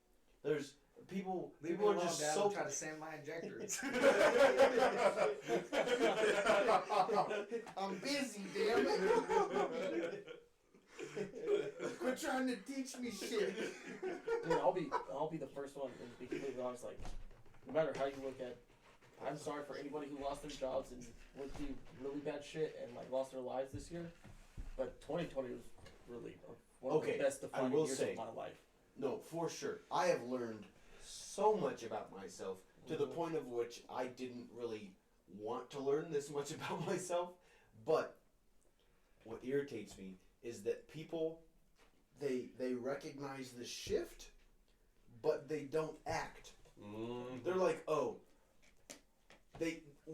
there's people. Leave people me are alone, just Dad. so. I'm trying to sand my injectors. I'm busy, damn it. Quit trying to teach me shit. I'll be the first one to be completely honest. Like, no matter how you look at I'm sorry for anybody who lost their jobs and went through really bad shit and like lost their lives this year. But 2020 was really one of Okay, the best I defining will years say- of my life. No, for sure. I have learned so much about myself to the point of which I didn't really want to learn this much about myself. But what irritates me is that people, they recognize the shift, but they don't act. They're like, oh,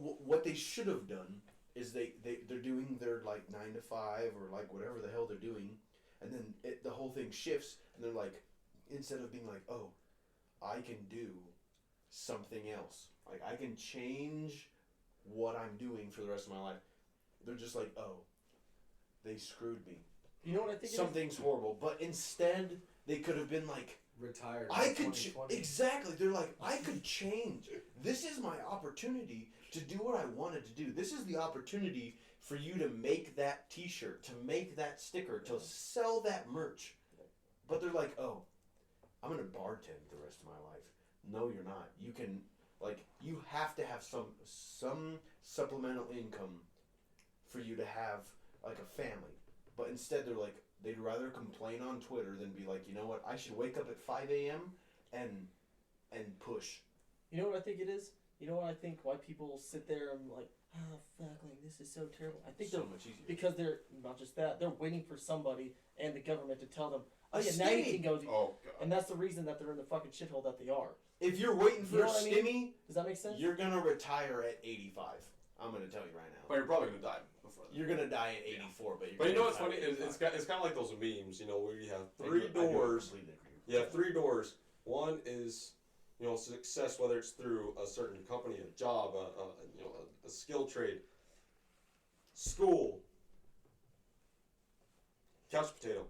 what they should have done is they're doing their like 9 to 5 or like whatever the hell they're doing, and then the whole thing shifts, and they're like, instead of being like, oh, I can do something else, like I can change what I'm doing for the rest of my life, they're just like, oh, they screwed me. You know what I think? Something's horrible. But instead, they could have been like, Retired. I in could 2020. exactly. They're like, I could change. This is my opportunity to do what I wanted to do. This is the opportunity for you to make that T-shirt, to make that sticker, to sell that merch. But they're like, oh, I'm gonna bartend the rest of my life. No, you're not. You can, like, you have to have some supplemental income for you to have like a family. But instead, they're like, they'd rather complain on Twitter than be like, you know what, I should wake up at 5 a.m. and push. You know what I think it is? You know what I think? Why people sit there and like, oh fuck, like this is so terrible. I think So they're much easier. because they're not just that. They're waiting for somebody and the government to tell them, oh A yeah, now you stimmy. can go. Do, Oh god. and that's the reason that they're in the fucking shithole that they are. If you're waiting for You know a what I mean? stimmy, Does that make sense? you're gonna retire at 85. I'm gonna tell you right now. But you're probably gonna die before that. You're gonna die at 84, but you're. But you gonna know what's retire funny? at It's 85. it's kind of like those memes, you know, where you have I three do doors. completely agree. You have 3 doors. One is, you know, success, whether it's through a certain company, a job, a skill trade, school, couch potato,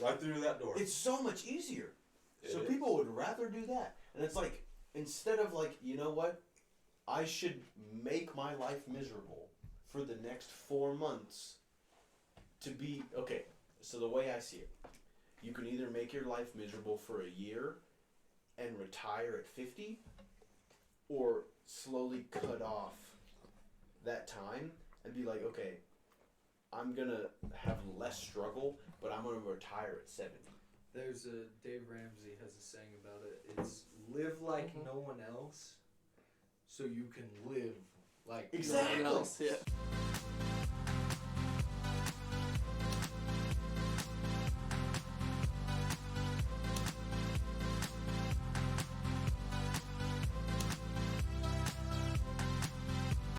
right through that door. It's so much easier. So It is. people would rather do that, and it's like instead of like, you know what, I should make my life miserable for the next 4 months to be okay. So the way I see it, you can either make your life miserable for a year and retire at 50, or slowly cut off that time and be like, okay, I'm gonna have less struggle, but I'm gonna retire at 70. There's a Dave Ramsey has a saying about it. It's live like no one else, so you can live like Exactly. Someone else, yeah.